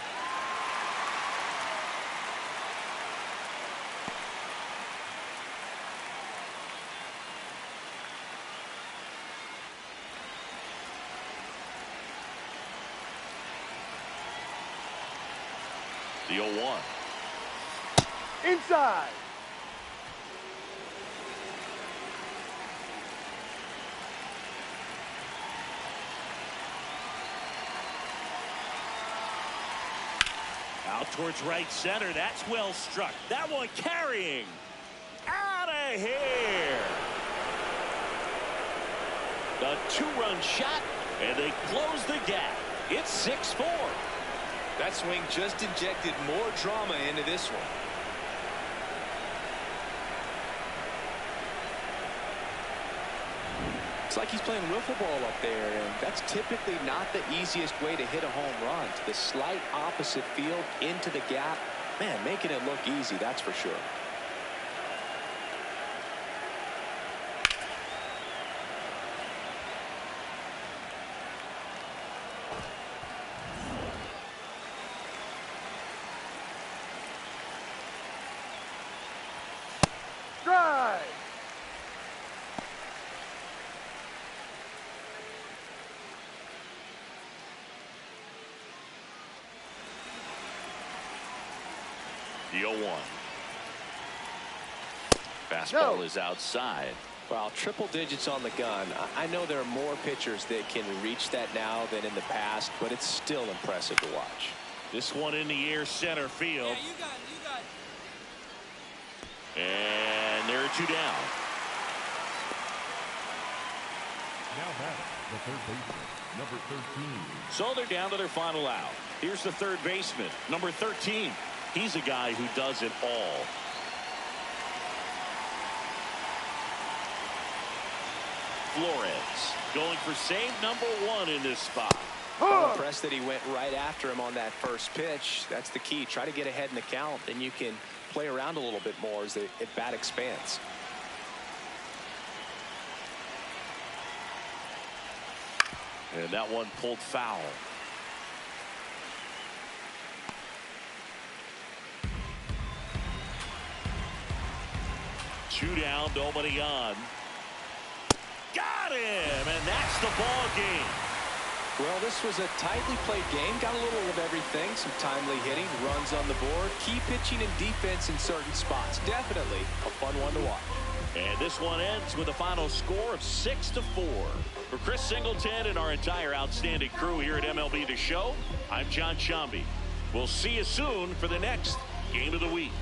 Speaker 2: The 0-1.
Speaker 1: Inside.
Speaker 2: Out towards right center. That's well struck. That one carrying. Out of here. The 2-run shot, and they close the gap. It's 6-4.
Speaker 5: That swing just injected more drama into this one.
Speaker 3: It's like he's playing wiffle ball up there, and that's typically not the easiest way to hit a home run. To the slight opposite field into the gap. Man, making it look easy, that's for sure.
Speaker 1: Drive.
Speaker 2: The 0-1. Fastball is outside.
Speaker 3: Well, triple digits on the gun. I know there are more pitchers that can reach that now than in the past, but it's still impressive to watch.
Speaker 2: This one in the air, center field.
Speaker 6: Yeah, you got it.
Speaker 2: And there are 2 down.
Speaker 4: Now back, the third baseman, number 13.
Speaker 2: So they're down to their final out. Here's the third baseman, number 13. He's a guy who does it all. Flores going for save number 1 in this spot.
Speaker 3: I'm impressed that he went right after him on that first pitch. That's the key. Try to get ahead in the count, then you can play around a little bit more as the at-bat expands.
Speaker 2: And that one pulled foul. Two down, nobody on. Got him, and that's the ball game.
Speaker 3: Well, this was a tightly played game. Got a little of everything. Some timely hitting, runs on the board, key pitching and defense in certain spots. Definitely a fun one to watch.
Speaker 2: And this one ends with a final score of 6-4. For Chris Singleton and our entire outstanding crew here at MLB The Show, I'm John Shambi. We'll see you soon for the next Game of the Week.